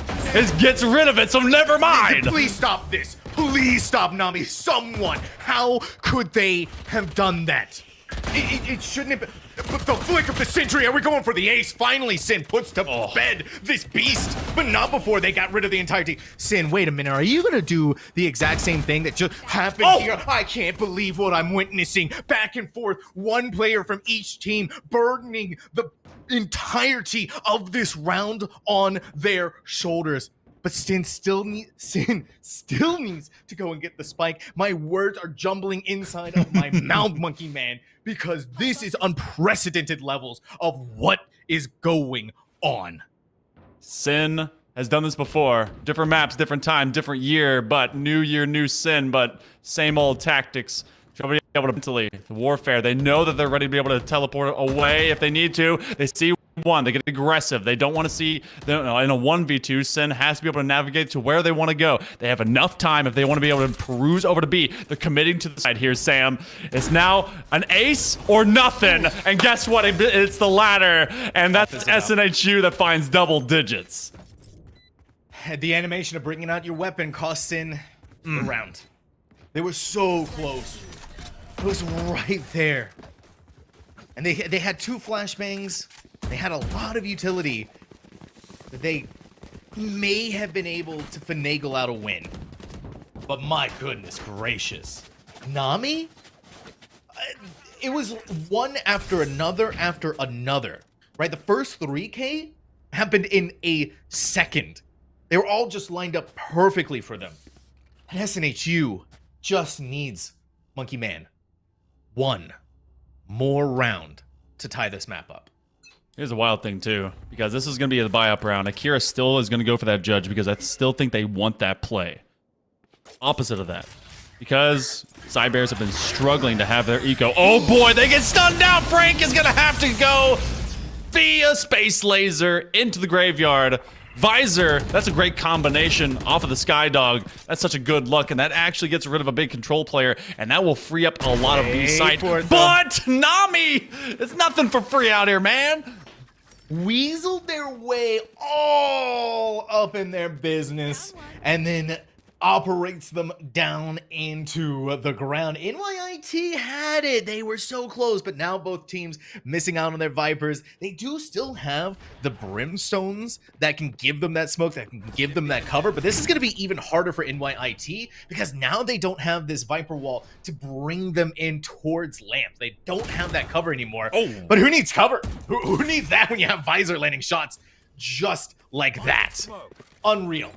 gets rid of it, so never mind. Please stop this. Please stop, Nami. Someone. How could they have done that? It shouldn't have been. But the flick of the century, are we going for the ace? Finally, Sin puts to bed this beast, but not before they got rid of the entire team. Sin, wait a minute, are you gonna do the exact same thing that just happened here? I can't believe what I'm witnessing. Back and forth, one player from each team burdening the entirety of this round on their shoulders. But Sin still needs to go and get the spike. My words are jumbling inside of my mouth, Monkey Man, because this is unprecedented levels of what is going on. Sin has done this before. Different maps, different time, different year, but new year, new Sin, but same old tactics. They'll be able to mentally, the warfare. They know that they're ready to be able to teleport away if they need to. They see one, they get aggressive. They don't want to see, in a 1v2, Sin has to be able to navigate to where they want to go. They have enough time if they want to be able to peruse over to B. They're committing to the side here, Sam. It's now an ace or nothing. And guess what? It's the latter. And that's SNHU that finds double digits. The animation of bringing out your weapon costs Sin a round. They were so close. It was right there. And they had 2 flashbangs. They had a lot of utility that they may have been able to finagle out a win. But my goodness gracious. Nami? It was one after another, right? The first 3K happened in a second. They were all just lined up perfectly for them. And SNHU just needs, Monkey Man, 1 more round to tie this map up. Here's a wild thing, too, because this is going to be a buy-up round. Akira still is going to go for that judge because I still think they want that play. Opposite of that. Because Cybears have been struggling to have their eco. Oh, boy, they get stunned down. Frank is going to have to go via Space Laser into the graveyard. Visor, that's a great combination off of the Skydog. That's such a good look, and that actually gets rid of a big control player, and that will free up a lot of B site. But Nami, it's nothing for free out here, man. Weaseled their way all up in their business, and then operates them down into the ground. NYIT had it. They were so close, but now both teams missing out on their Vipers. They do still have the Brimstones that can give them that smoke, that can give them that cover, but this is going to be even harder for NYIT because now they don't have this Viper wall to bring them in towards lamps. They don't have that cover anymore. But who needs cover? Who needs that when you have Visor landing shots just like that? Unreal.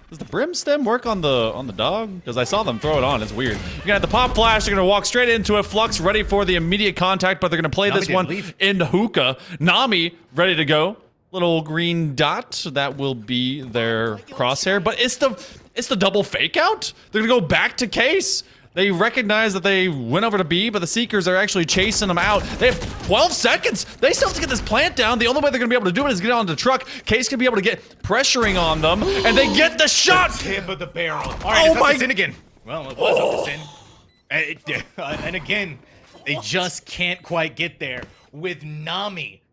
Does the brim stem work on the dog? Because I saw them throw it on. It's weird. You're gonna have the pop flash. They're gonna walk straight into it. Flux ready for the immediate contact, but they're gonna play this one in hookah. Nami ready to go. Little green dot. That will be their crosshair. But it's the double fake out. They're gonna go back to Case. They recognize that they went over to B, but the Seekers are actually chasing them out. They have 12 seconds. They still have to get this plant down. The only way they're going to be able to do it is get on the truck. Case can be able to get pressuring on them, and they get the shot. The tip of the barrel. All right, it's up to Sin again. Well, it was up to Sin. And again, they just can't quite get there. With Nami,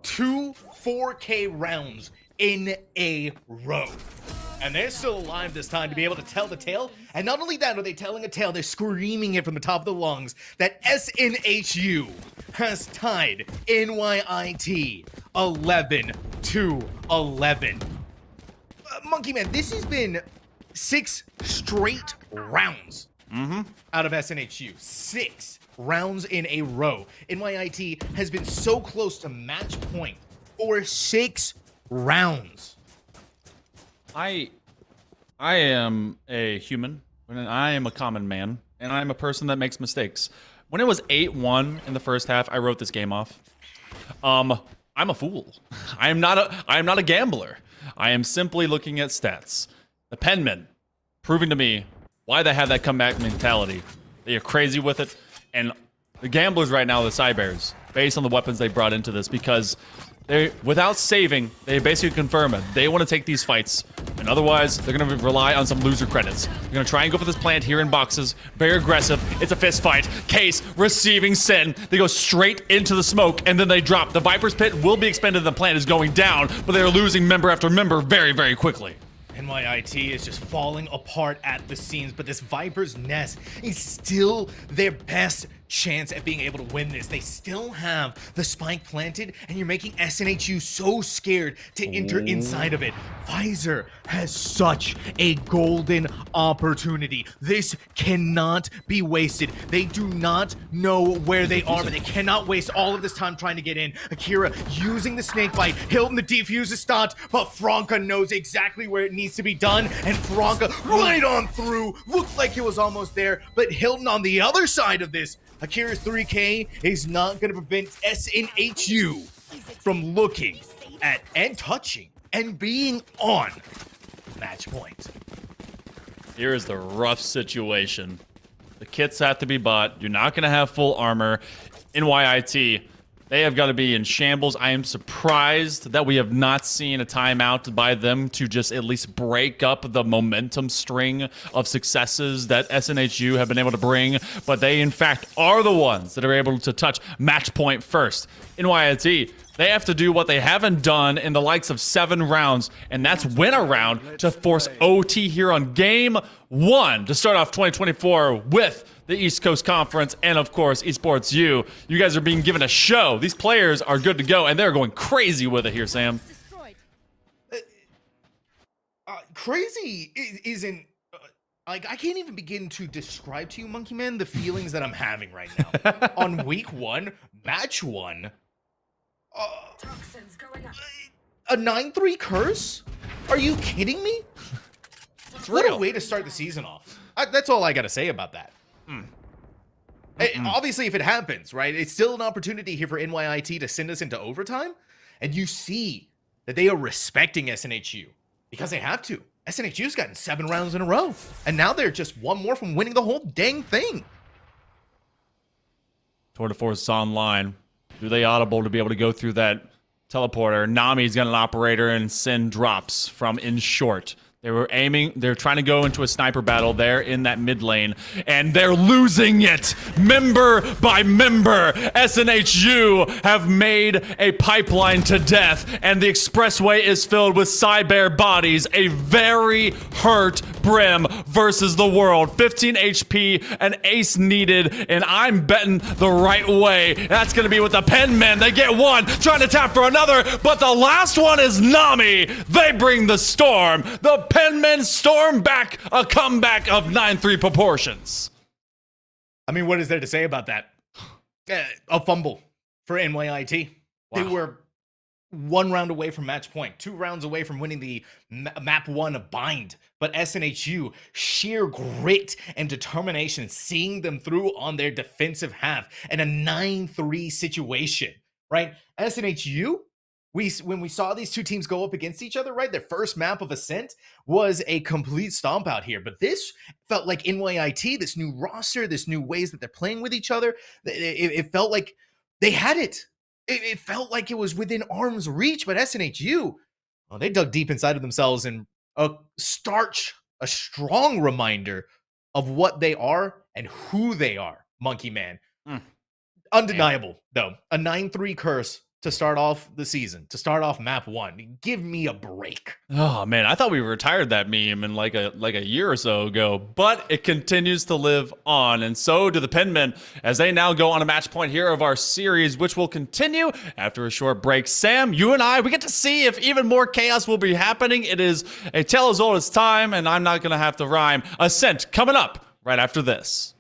2 4K rounds in a row. And they're still alive this time to be able to tell the tale. And not only that, are they telling a tale, they're screaming it from the top of the lungs that SNHU has tied NYIT 11-11. Monkey Man, this has been 6 straight rounds out of SNHU. 6 rounds in a row. NYIT has been so close to match point for 6 rounds. I am a human, and I am a common man, and I'm a person that makes mistakes. When it was 8-1 in the first half, I wrote this game off. I'm a fool. I am not a gambler. I am simply looking at stats. The Penmen proving to me why they have that comeback mentality. They are crazy with it, and the gamblers right now, the Cybears, based on the weapons they brought into this, because they, without saving, they basically confirm it. They want to take these fights, and otherwise, they're going to rely on some loser credits. They're going to try and go for this plant here in boxes. Very aggressive. It's a fist fight. Case receiving Sin. They go straight into the smoke, and then they drop. The Viper's Pit will be expended. The plant is going down, but they're losing member after member very, very quickly. NYIT is just falling apart at the seams, but this Viper's Nest is still their best chance at being able to win this. They still have the spike planted, and you're making SNHU so scared to enter inside of it. Visor has such a golden opportunity. This cannot be wasted. They do not know where they are, but they cannot waste all of this time trying to get in. Akira using the snake bite. Hilton, the defuse is stopped, but Franca knows exactly where it needs to be done, and Franca right on through. Looked like it was almost there, but Hilton on the other side of this, Akira's 3K is not going to prevent SNHU from looking at and touching and being on match point. Here is the rough situation. The kits have to be bought. You're not going to have full armor. NYIT, they have got to be in shambles. I am surprised that we have not seen a timeout by them to just at least break up the momentum string of successes that SNHU have been able to bring. But they, in fact, are the ones that are able to touch match point first. NYIT, they have to do what they haven't done in the likes of 7 rounds, and that's win a round to force OT here on game 1 to start off 2024 with the East Coast Conference and, of course, Esports U. You guys are being given a show. These players are good to go, and they're going crazy with it here, Sam. Crazy isn't... like, I can't even begin to describe to you, Monkey Man, the feelings that I'm having right now. On week 1, match 1... a 9-3 curse? Are you kidding me? What a way to start the season off. That's all I gotta say about that. Obviously, if it happens, right, it's still an opportunity here for NYIT to send us into overtime, and you see that they are respecting SNHU because they have to. SNHU's gotten 7 rounds in a row, and now they're just 1 more from winning the whole dang thing. Tour de Force is online. Do they audible to be able to go through that teleporter? Nami's got an operator, and Sin drops from in short. They were aiming, they're trying to go into a sniper battle there in that mid lane, and they're losing it member by member. SNHU have made a pipeline to death, and the expressway is filled with Cyber bodies. A very hurt Brim versus the world. 15 HP, an ace needed, and I'm betting the right way. That's going to be with the Penmen. They get one, trying to tap for another, but the last one is Nami. They bring the storm. The Penmen storm back a comeback of 9-3 proportions. I mean, what is there to say about that? A fumble for NYIT. Wow. They were 1 round away from match point, 2 rounds away from winning the map 1 of Bind. But SNHU, sheer grit and determination, seeing them through on their defensive half in a 9-3 situation, right? SNHU, when we saw these 2 teams go up against each other, right, their first map of Ascent was a complete stomp out here. But this felt like NYIT, this new roster, this new ways that they're playing with each other. It felt like they had it. It felt like it was within arm's reach. But SNHU, well, they dug deep inside of themselves, and a strong reminder of what they are and who they are, Monkey Man. Undeniable, though. A 9-3 curse to start off the season, to start off map 1. Give me a break. Oh man, I thought we retired that meme in like a year or so ago, but it continues to live on, and so do the Penmen as they now go on a match point here of our series, which will continue after a short break. Sam, you and I, we get to see if even more chaos will be happening. It is a tale as old as time, and I'm not gonna have to rhyme. Ascent coming up right after this.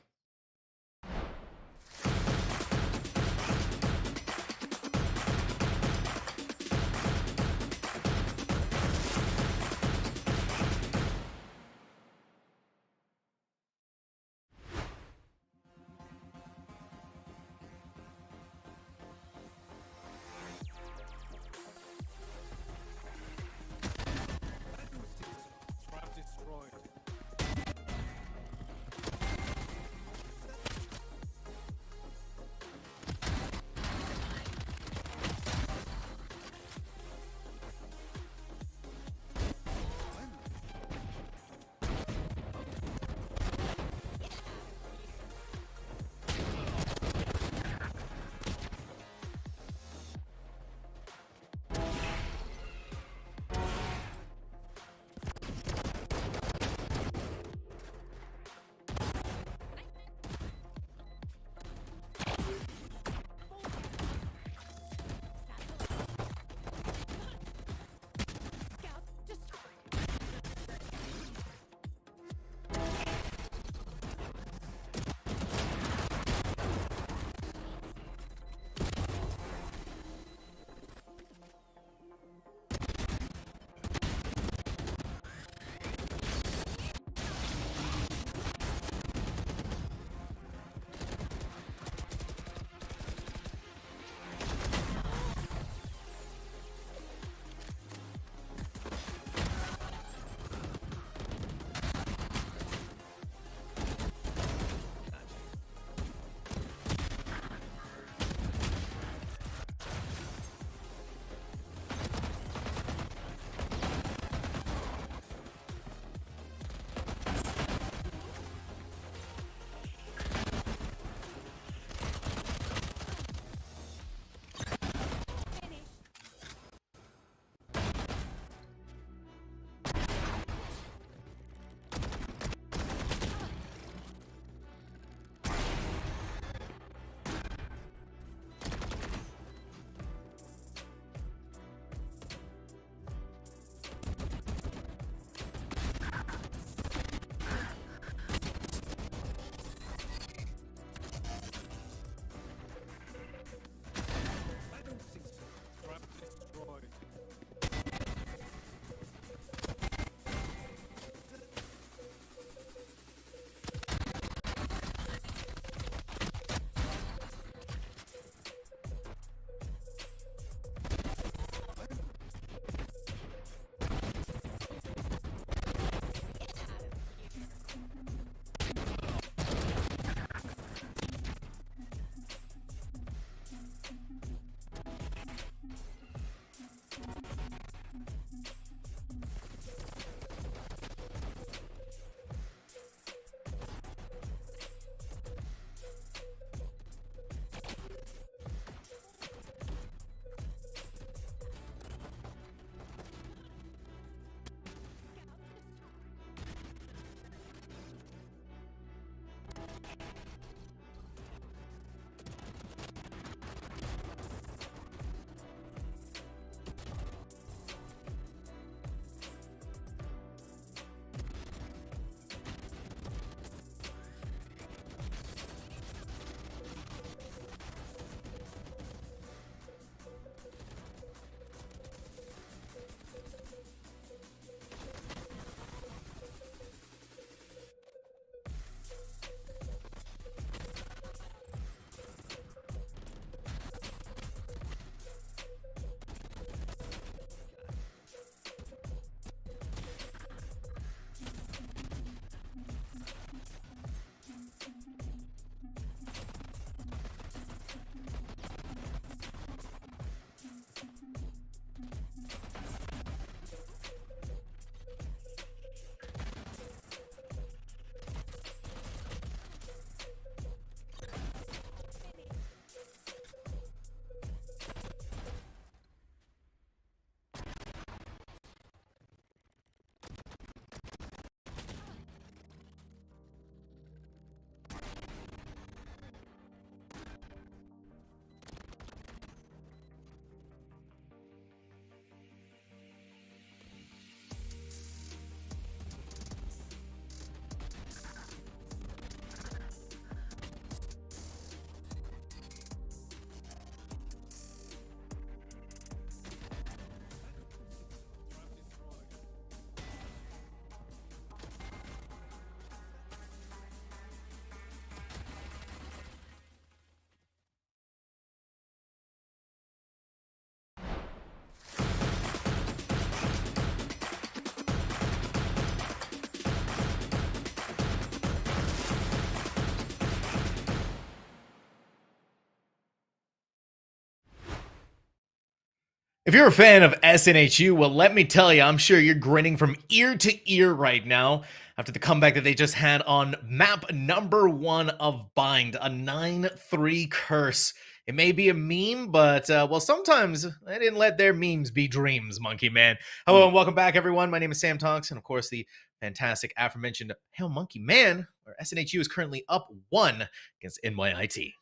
If you're a fan of SNHU, well, let me tell you, I'm sure you're grinning from ear to ear right now after the comeback that they just had on map number 1 of Bind, a 9-3 curse. It may be a meme, but, well, sometimes they didn't let their memes be dreams, Monkey Man. Hello and welcome back, everyone. My name is Sam Tonks, and of course, the fantastic aforementioned Hail Monkey Man, where SNHU is currently up 1 against NYIT.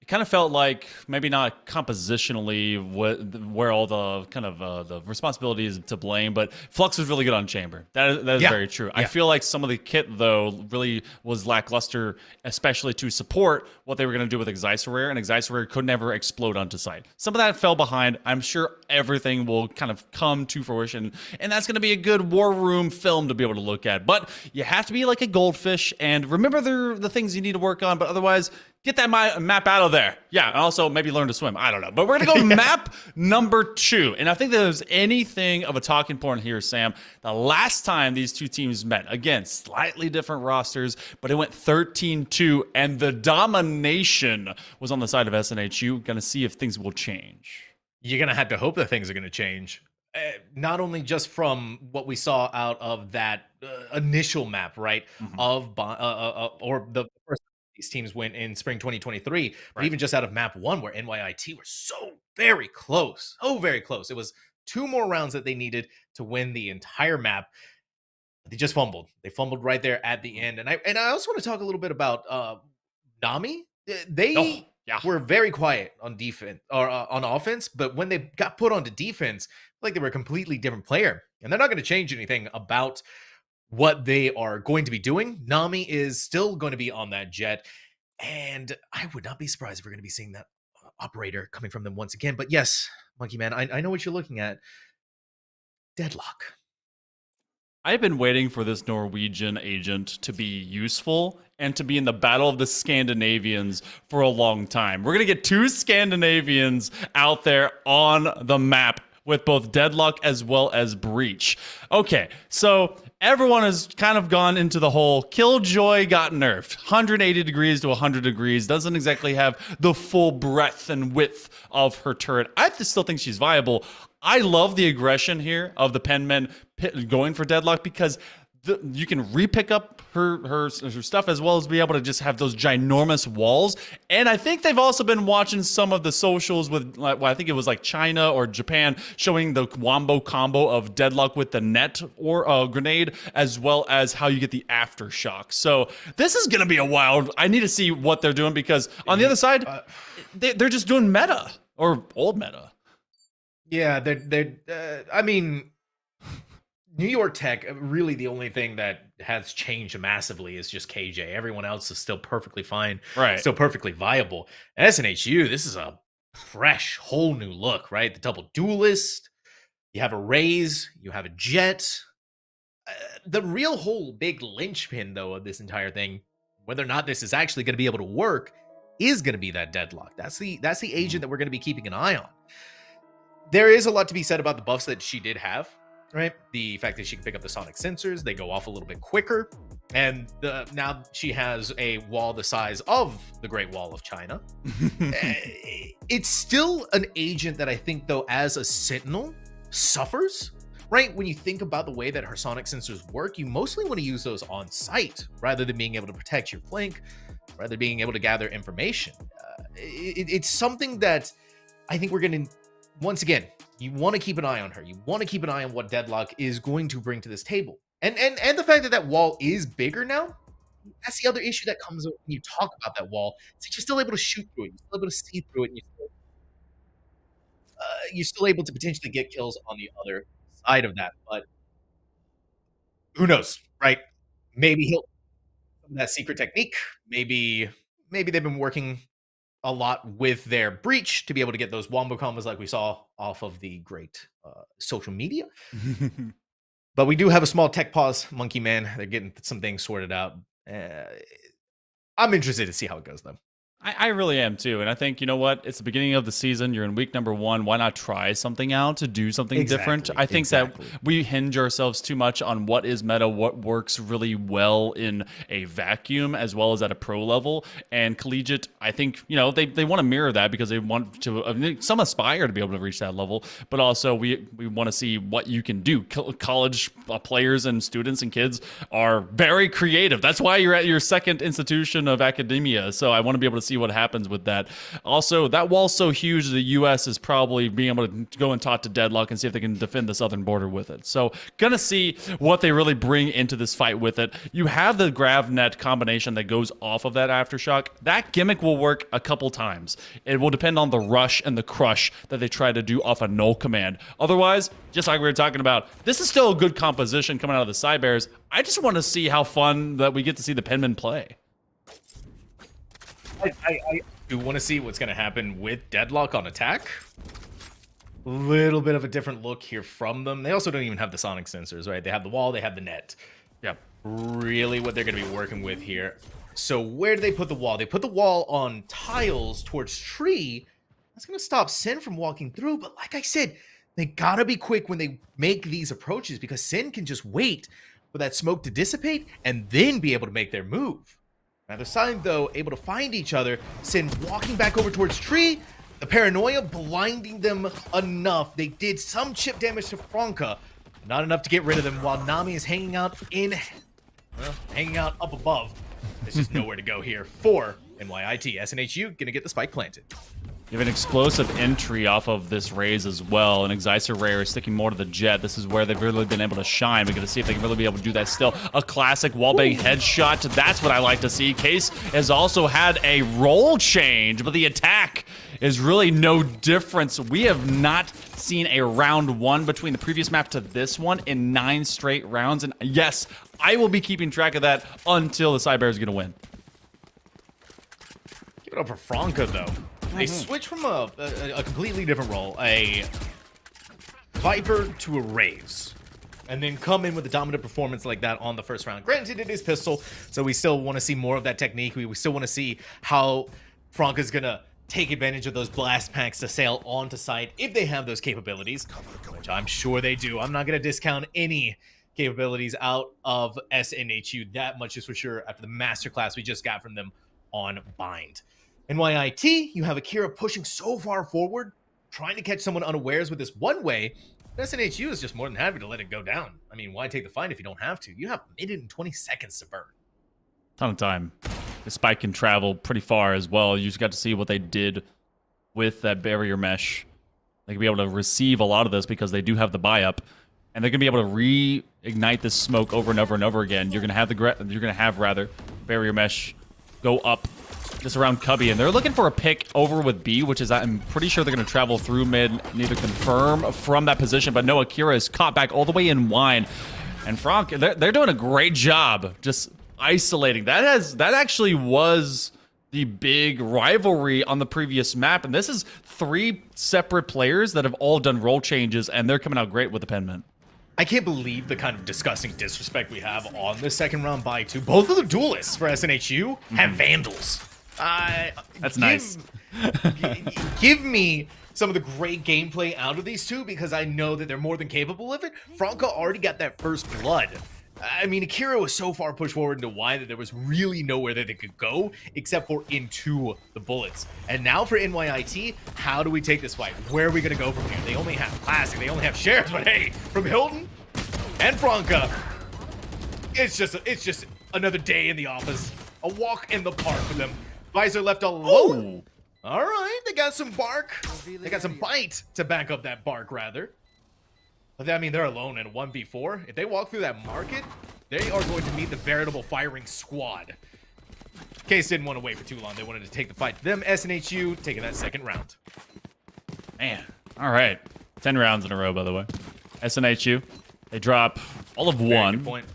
It kind of felt like maybe not compositionally where all the kind of the responsibility is to blame, but Flux was really good on Chamber. That is very true. I feel like some of the kit, though, really was lackluster, especially to support what they were going to do with Excisorare, and Excisorare could never explode onto site. Some of that fell behind. I'm sure everything will kind of come to fruition, and that's going to be a good War Room film to be able to look at. But you have to be like a goldfish, and remember the things you need to work on, but otherwise, get that map out of there. Yeah, and also maybe learn to swim. I don't know. But we're going to go map number 2. And I think there's anything of a talking point here, Sam. The last time these two teams met, again, slightly different rosters, but it went 13-2, and the domination was on the side of SNHU. Going to see if things will change. You're going to have to hope that things are going to change. Not only just from what we saw out of that initial map, right, of or the first these teams went in spring 2023, but even just out of map 1 where NYIT were so very close. It was 2 more rounds that they needed to win the entire map. They just fumbled. They fumbled right there at the end. And I also want to talk a little bit about Nami. They were very quiet on defense or on offense, but when they got put onto defense, like they were a completely different player. And they're not going to change anything about what they are going to be doing. Nami is still going to be on that jet, and I would not be surprised if we're going to be seeing that operator coming from them once again. But yes, Monkey Man, I know what you're looking at. Deadlock. I've been waiting for this Norwegian agent to be useful and to be in the Battle of the Scandinavians for a long time. We're going to get 2 Scandinavians out there on the map with both Deadlock as well as Breach. Okay, so everyone has kind of gone into the whole Killjoy got nerfed. 180 degrees to 100 degrees. Doesn't exactly have the full breadth and width of her turret. I still think she's viable. I love the aggression here of the Penmen going for Deadlock because you can re-pick up her stuff as well as be able to just have those ginormous walls. And I think they've also been watching some of the socials with, well, I think it was like China or Japan showing the wombo combo of Deadlock with the net or grenade, as well as how you get the aftershock. So this is going to be a wild. I need to see what they're doing because on the other side, they're just doing meta or old meta. Yeah, I mean, New York Tech, really the only thing that has changed massively is just KJ. Everyone else is still perfectly fine, right? Still perfectly viable. SNHU, this is a fresh, whole new look, right? The double duelist, you have a Raze, you have a Jet. The real whole big linchpin, though, of this entire thing, whether or not this is actually going to be able to work, is going to be that Deadlock. That's the agent that we're going to be keeping an eye on. There is a lot to be said about the buffs that she did have. Right, the fact that she can pick up the sonic sensors, they go off a little bit quicker, and now she has a wall the size of the Great Wall of China. It's still an agent that I think, though, as a Sentinel, suffers. Right, when you think about the way that her sonic sensors work, you mostly want to use those on site rather than being able to protect your flank, rather than being able to gather information. It's something that I think we're going to, once again, you want to keep an eye on her. You want to keep an eye on what Deadlock is going to bring to this table. And the fact that wall is bigger now, that's the other issue that comes when you talk about that wall. Is that you're still able to shoot through it. You're still able to see through it. And you're still able to potentially get kills on the other side of that. But who knows, right? Maybe he'll that secret technique. Maybe they've been working a lot with their Breach to be able to get those wombo combos like we saw off of the great social media. But we do have a small tech pause, Monkey Man. They're getting some things sorted out. I'm interested to see how it goes, though. I really am too, and I think, you know what? It's the beginning of the season. You're in week number 1. Why not try something out to do something different? I think that we hinge ourselves too much on what is meta, what works really well in a vacuum, as well as at a pro level. And collegiate, I think, you know, they want to mirror that because they want to. I mean, some aspire to be able to reach that level, but also we want to see what you can do. College players and students and kids are very creative. That's why you're at your second institution of academia. So I want to be able to see what happens with that. Also, that wall's so huge, the U.S. is probably being able to go and talk to Deadlock and see if they can defend the southern border with it. So, gonna see what they really bring into this fight with it. You have the GravNet combination that goes off of that Aftershock. That gimmick will work a couple times. It will depend on the rush and the crush that they try to do off a null command. Otherwise, just like we were talking about, this is still a good composition coming out of the Cybears. I just want to see how fun that we get to see the Penmen play. I do want to see what's going to happen with Deadlock on attack. A little bit of a different look here from them. They also don't even have the sonic sensors, right? They have the wall, they have the net. Yep. Really what they're going to be working with here. So where do they put the wall? They put the wall on tiles towards tree. That's going to stop Sin from walking through. But like I said, they got to be quick when they make these approaches because Sin can just wait for that smoke to dissipate and then be able to make their move. Neither side, though, able to find each other. Sin walking back over towards tree. The paranoia blinding them enough. They did some chip damage to Franca. Not enough to get rid of them while Nami is hanging out hanging out up above. There's just nowhere to go here for NYIT. SNHU gonna get the spike planted. You have an explosive entry off of this raise as well. And Exciser Rare is sticking more to the jet. This is where they've really been able to shine. We're going to see if they can really be able to do that still. A classic wallbang headshot. That's what I like to see. Case has also had a role change, but the attack is really no difference. We have not seen a round 1 between the previous map to this one in 9 straight rounds. And yes, I will be keeping track of that until the Cybears are going to win. Give it up for Franca, though. They switch from a completely different role, a Viper to a Raze, and then come in with a dominant performance like that on the first round. Granted, it is pistol, so we still want to see more of that technique. We still want to see how Franca's going to take advantage of those blast packs to sail onto site if they have those capabilities, which I'm sure they do. I'm not going to discount any capabilities out of SNHU. That much is for sure after the masterclass we just got from them on Bind. NYIT, you have Akira pushing so far forward, trying to catch someone unawares with this one way. SNHU is just more than happy to let it go down. I mean, why take the fight if you don't have to? You have a minute and 20 seconds to burn. Ton of time. The spike can travel pretty far as well. You just got to see what they did with that barrier mesh. They can be able to receive a lot of this because they do have the buy up, and they're gonna be able to reignite this smoke over and over and over again. You're gonna have rather barrier mesh go up just around Cubby, and they're looking for a pick over with B, which is I'm pretty sure they're going to travel through mid, neither confirm from that position, but no, Akira is caught back all the way in wine, and Frank, they're doing a great job just isolating. That actually was the big rivalry on the previous map, and this is 3 separate players that have all done role changes, and they're coming out great with the Penmen. I can't believe the kind of disgusting disrespect we have on the second round buy too. Both of the duelists for SNHU have Vandals. That's nice. Give me some of the great gameplay out of these two because I know that they're more than capable of it. Franca already got that first blood. I mean, Akira was so far pushed forward into Y that there was really nowhere that they could go except for into the bullets. And now for NYIT, how do we take this fight? Where are we going to go from here? They only have Classic, they only have Shares, but hey, from Hilton and Franca, it's just another day in the office. A walk in the park for them. Visor left alone. Ooh. All right, they got some bark. They got some bite to back up that bark, rather. But I mean, they're alone in a 1v4. If they walk through that market, they are going to meet the veritable firing squad. Case didn't want to wait for too long. They wanted to take the fight to them. SNHU taking that second round. Man, all right. 10 rounds in a row, by the way. SNHU, they drop all of 1. Good point.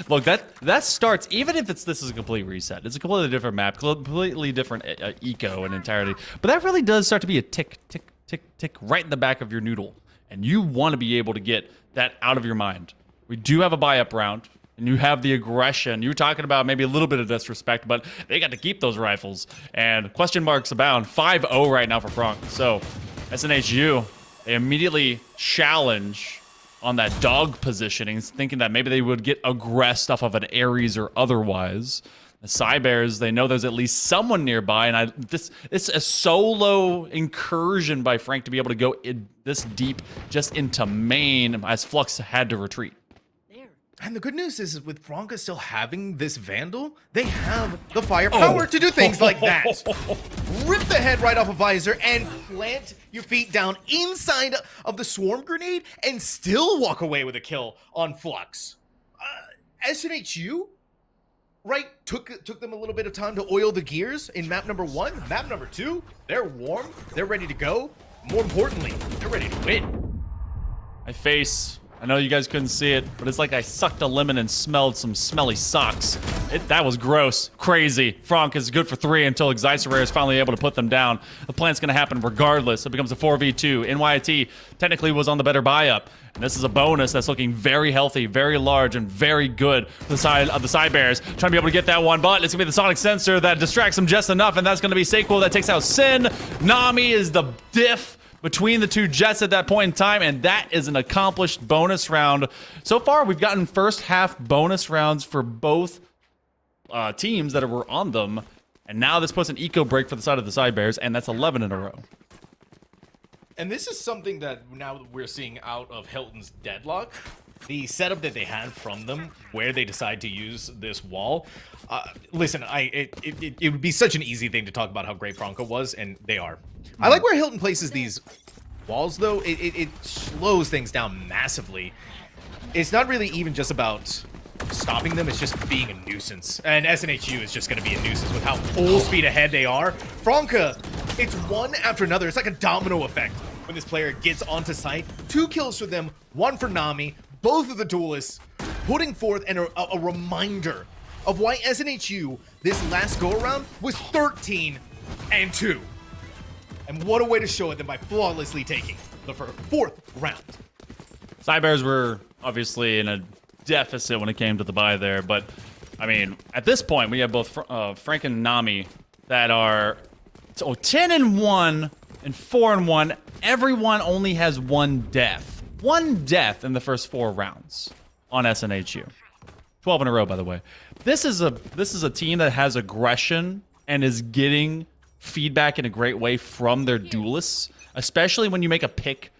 Look, that starts, even if this is a complete reset, it's a completely different map, completely different eco and entirety, but that really does start to be a tick, tick, tick, tick right in the back of your noodle, and you want to be able to get that out of your mind. We do have a buy-up round. and you have the aggression. You were talking about maybe a little bit of disrespect, but they got to keep those rifles. And question marks abound. 5-0 right now for Frank. So SNHU, they immediately challenge on that dog positioning, thinking that maybe they would get aggressed off of an Ares or otherwise. The Cybears, they know there's at least someone nearby, and it's a solo incursion by Frank to be able to go this deep just into main, as Flux had to retreat. And the good news is with Franca still having this Vandal, they have the firepower to do things like that. Rip the head right off a visor and plant your feet down inside of the swarm grenade and still walk away with a kill on Flux. SNHU, right, took them a little bit of time to oil the gears in map number 1. Map number 2, they're warm, they're ready to go. More importantly, they're ready to win. I know you guys couldn't see it, but it's like I sucked a lemon and smelled some smelly socks. That was gross. Crazy. Frank is good for 3 until Xycerrare is finally able to put them down. The plant's going to happen regardless. It becomes a 4v2. NYIT technically was on the better buy-up. And this is a bonus that's looking very healthy, very large, and very good for the side of the Cybears. Trying to be able to get that one, but it's going to be the Sonic Sensor that distracts them just enough, and that's going to be Sequel that takes out Sin. Nami is the diff between the two jets at that point in time, and that is an accomplished bonus round. So far, we've gotten first half bonus rounds for both teams that were on them, and now this puts an eco break for the side of the Cybears, and that's 11 in a row. And this is something that now we're seeing out of Hilton's Deadlock. The setup that they had from them, where they decide to use this wall. Listen, it would be such an easy thing to talk about how great Franco was, and they are. I like where Hilton places these walls, though. It slows things down massively. It's not really even just about stopping them, it's just being a nuisance. And SNHU is just going to be a nuisance with how full speed ahead they are. Franca, it's one after another. It's like a domino effect when this player gets onto site. 2 kills for them, 1 for Nami. Both of the duelists putting forth a reminder of why SNHU this last go-around was 13-2. And what a way to show it than by flawlessly taking the 4th round. Cybears were obviously in a deficit when it came to the buy there, but I mean, at this point, we have both Frank and Nami that are 10-1 and 4-1. Everyone only has 1 death. 1 death in the first 4 rounds on SNHU. 12 in a row, by the way. This is a team that has aggression and is getting feedback in a great way from their duelists, especially when you make a pick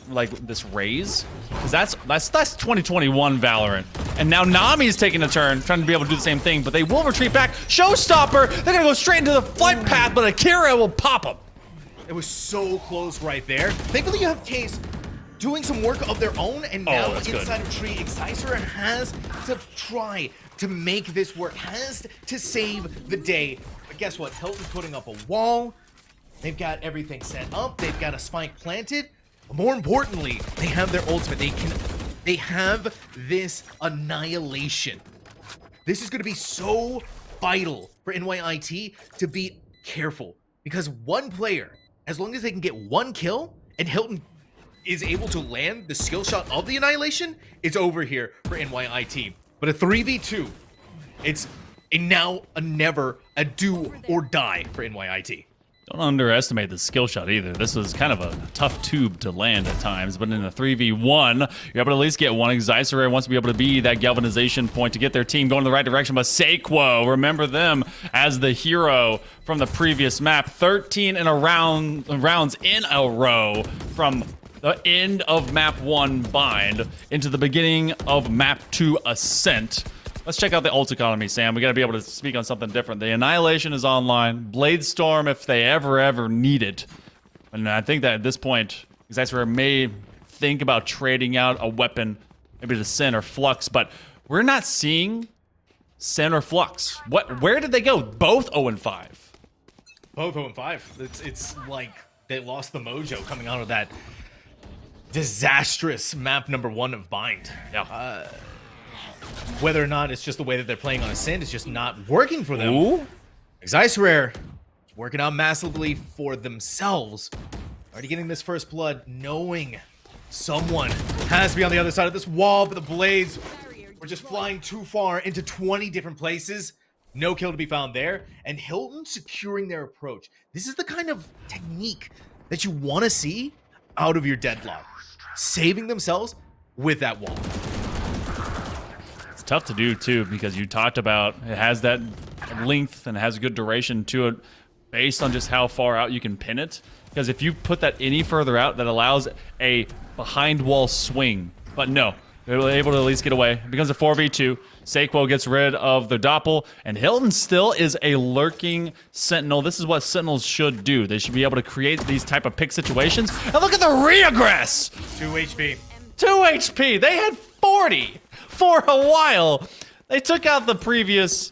like this raise, because that's 2021 Valorant. And now Nami is taking a turn, trying to be able to do the same thing, but they will retreat back. Showstopper, they're gonna go straight into the flight path, but Akira will pop them. It was so close right there. Thankfully, you have Case doing some work of their own, and now inside of Tree, Xycerrare has to try to make this work, has to save the day. But guess what? Hilton's putting up a wall. They've got everything set up. They've got a spike planted. But more importantly, they have their ultimate. They have this annihilation. This is going to be so vital for NYIT to be careful, because one player, as long as they can get 1 kill and Hilton is able to land the skill shot of the annihilation, it's over here for NYIT. But a 3v2, it's a now, a never, a do or die for NYIT. Don't underestimate the skill shot either. This is kind of a tough tube to land at times, but in a 3v1, you're able to at least get 1. Xycerrare wants to be able to be that galvanization point to get their team going in the right direction, but Sequo, remember them as the hero from the previous map. 13 in a rounds in a row from the end of map 1 Bind into the beginning of map 2 Ascent. Let's check out the ult economy, Sam. We got to be able to speak on something different. The Annihilation is online. Bladestorm, if they ever need it. And I think that at this point, Xycerrare may think about trading out a weapon, maybe to Sin or Flux, but we're not seeing Sin or Flux. Where did they go? Both 0-5. Both 0-5. It's like they lost the mojo coming out of that disastrous map number 1 of Bind. Yeah. Whether or not it's just the way that they're playing on Ascent, it's just not working for them. Ooh. Xycerrare is working out massively for themselves. Already getting this first blood, knowing someone has to be on the other side of this wall, but the Blades We're just flying too far into 20 different places. No kill to be found there. And Hilton securing their approach. This is the kind of technique that you want to see out of your deadlock. Saving themselves with that wall. It's tough to do, too, because you talked about it has that length and has a good duration to it based on just how far out you can pin it. Because if you put that any further out, that allows a behind wall swing. But no, they were able to at least get away. It becomes a 4v2. Sequo gets rid of the doppel, and Hilton still is a lurking sentinel. This is what sentinels should do. They should be able to create these type of pick situations. And look at the regress! 2 HP. 2 HP. They had 40 for a while. They took out the previous...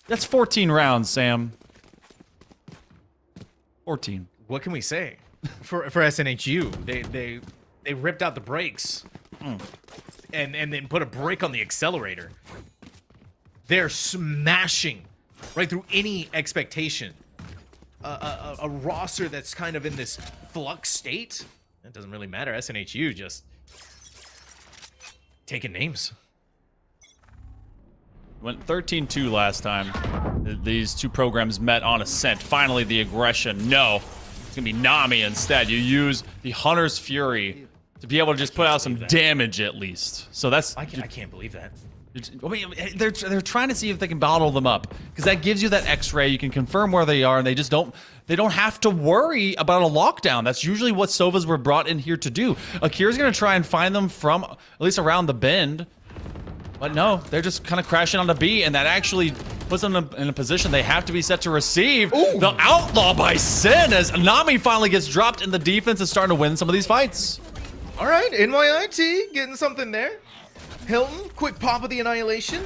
That's 14 rounds, Sam. 14. What can we say? For SNHU, they ripped out the brakes. And then put a brake on the accelerator. They're smashing right through any expectation. A roster that's kind of in this flux state. It doesn't really matter. SNHU just taking names. Went 13-2 last time. These two programs met on Ascent. Finally, the aggression. No, it's gonna be Nami instead. You use the Hunter's Fury to be able to just put out some damage at least. So that's... I can't believe that. I mean, they're trying to see if they can bottle them up, because that gives you that X-ray. You can confirm where they are, and they just don't have to worry about a lockdown. That's usually what Sovas were brought in here to do. Akira's gonna try and find them from at least around the bend, but no, they're just kind of crashing on the B, and that actually puts them in a position they have to be set to receive. Ooh. The outlaw by Sin as Nami finally gets dropped in the defense and starting to win some of these fights. All right, NYIT getting something there. Hilton, quick pop of the annihilation.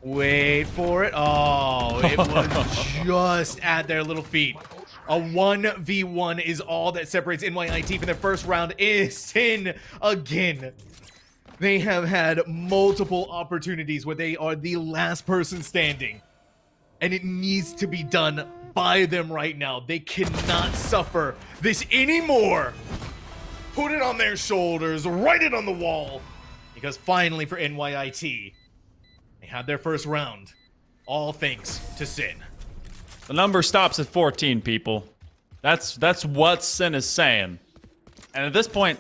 Wait for it. Oh, it was just at their little feet. A 1v1 is all that separates NYIT from their first round. Is Sin again. They have had multiple opportunities where they are the last person standing. And it needs to be done by them right now. They cannot suffer this anymore. Put it on their shoulders, write it on the wall. Because finally for NYIT, they had their first round. All thanks to Sin. The number stops at 14, people. That's what Sin is saying. And at this point,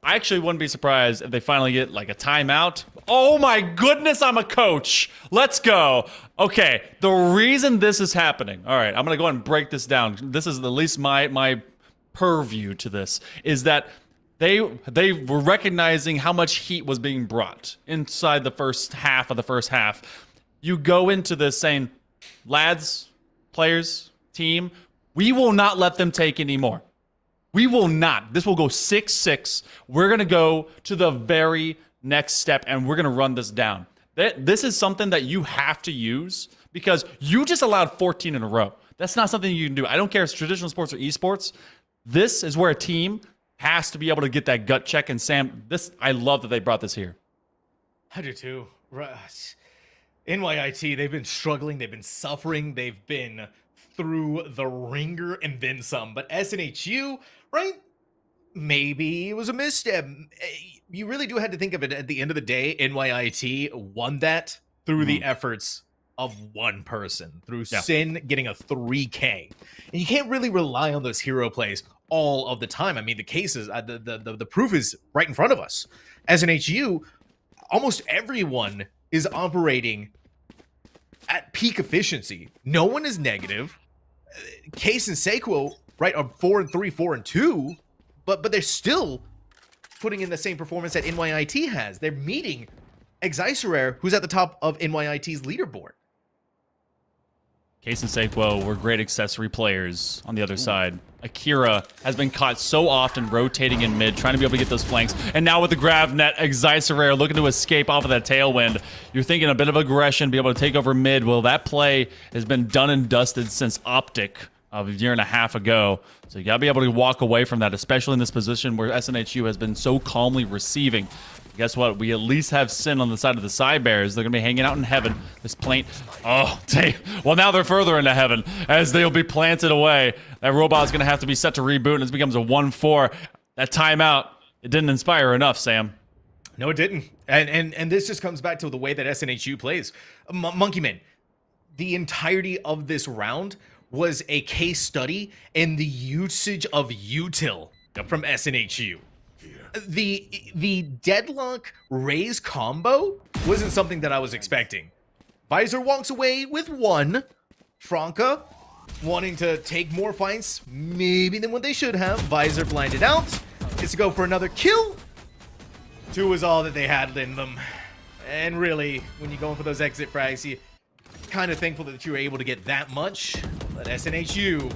I actually wouldn't be surprised if they finally get like a timeout. Oh my goodness, I'm a coach. Let's go. Okay, the reason this is happening. All right, I'm gonna go ahead and break this down. This is at least my purview to this, is that they were recognizing how much heat was being brought inside the first half of the first half. You go into this saying, lads, players, team, we will not let them take any more. We will not. This will go 6-6. We're going to go to the very next step, and we're going to run this down. This is something that you have to use because you just allowed 14 in a row. That's not something you can do. I don't care if it's traditional sports or esports. This is where a team has to be able to get that gut check. And Sam, I love that they brought this here. I do too. NYIT, they've been struggling. They've been suffering. They've been through the ringer and then some. But SNHU, right? Maybe it was a misstep. You really do have to think of it at the end of the day. NYIT won that through the efforts of one person, through Sin getting a 3K. And you can't really rely on those hero plays all of the time. I mean, the cases, the proof is right in front of us. SNHU, almost everyone is operating at peak efficiency. No one is negative. Case and Sequo, right, are 4-3, 4-2, but they're still putting in the same performance that NYIT has. They're meeting Exaiserere, who's at the top of NYIT's leaderboard. Case and Sequo were great accessory players on the other side. Akira has been caught so often rotating in mid, trying to be able to get those flanks. And now with the grav net, Exaiserere looking to escape off of that tailwind. You're thinking a bit of aggression, be able to take over mid. Well, that play has been done and dusted since Optic of a year and a half ago. So you gotta be able to walk away from that, especially in this position where SNHU has been so calmly receiving. Guess what? We at least have Sin on the side of the Side Bears. They're going to be hanging out in heaven. This plant... Oh, dang. Well, now they're further into heaven as they'll be planted away. That robot's going to have to be set to reboot, and this becomes a 1-4. That timeout, it didn't inspire enough, Sam. No, it didn't. And this just comes back to the way that SNHU plays. Monkey Man, the entirety of this round was a case study in the usage of util from SNHU. The deadlock raise combo wasn't something that I was expecting. Visor walks away with 1. Franca wanting to take more fights, maybe than what they should have. Visor blinded out. Gets to go for another kill. 2 was all that they had in them. And really, when you're going for those exit frags, you're kind of thankful that you were able to get that much. But SNHU,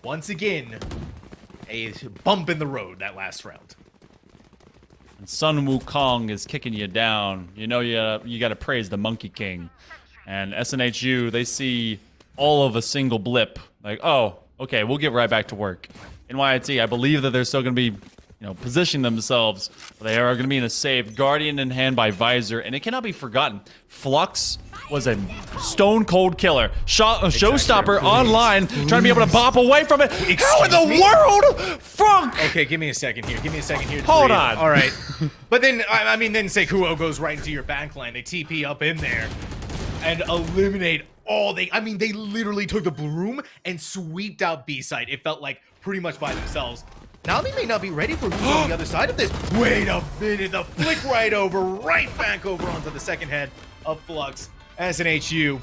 once again, a bump in the road that last round. And Sun Wukong is kicking you down. You know you gotta praise the Monkey King. And SNHU, they see all of a single blip. Like, oh, okay, we'll get right back to work. NYIT, I believe that they're still gonna be, positioning themselves. They are gonna be in a save. Guardian in hand by Visor, and it cannot be forgotten. Flux was a stone cold killer. Showstopper online, trying to be able to bop away from it. How in the world? Frank! Okay, give me a second here. Hold on. All right. But then, then Sekuo goes right into your backline. They TP up in there and eliminate all they literally took the broom and sweeped out B-side. It felt like pretty much by themselves. Now they may not be ready for who's on the other side of this. Wait a minute, the flick right over, right back over onto the second head of Flux. SNHU,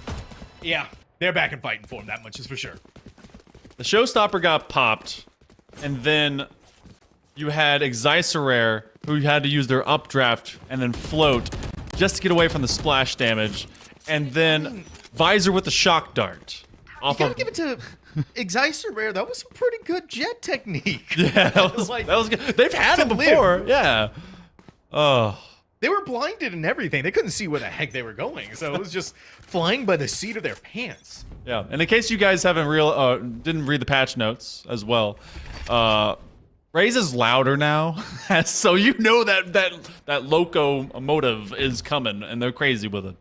yeah, they're back in fighting form, that much is for sure. The Showstopper got popped, and then you had Excicerare, who had to use their updraft and then float just to get away from the splash damage, and then Visor with the shock dart. You gotta give it to Excicerare. That was some pretty good jet technique. Yeah, that was good. They've had it before. Yeah. Oh. They were blinded and everything. They couldn't see where the heck they were going, so it was just flying by the seat of their pants. Yeah, and in case you guys haven't didn't read the patch notes as well, Raze is louder now, so you know that locomotive is coming, and they're crazy with it.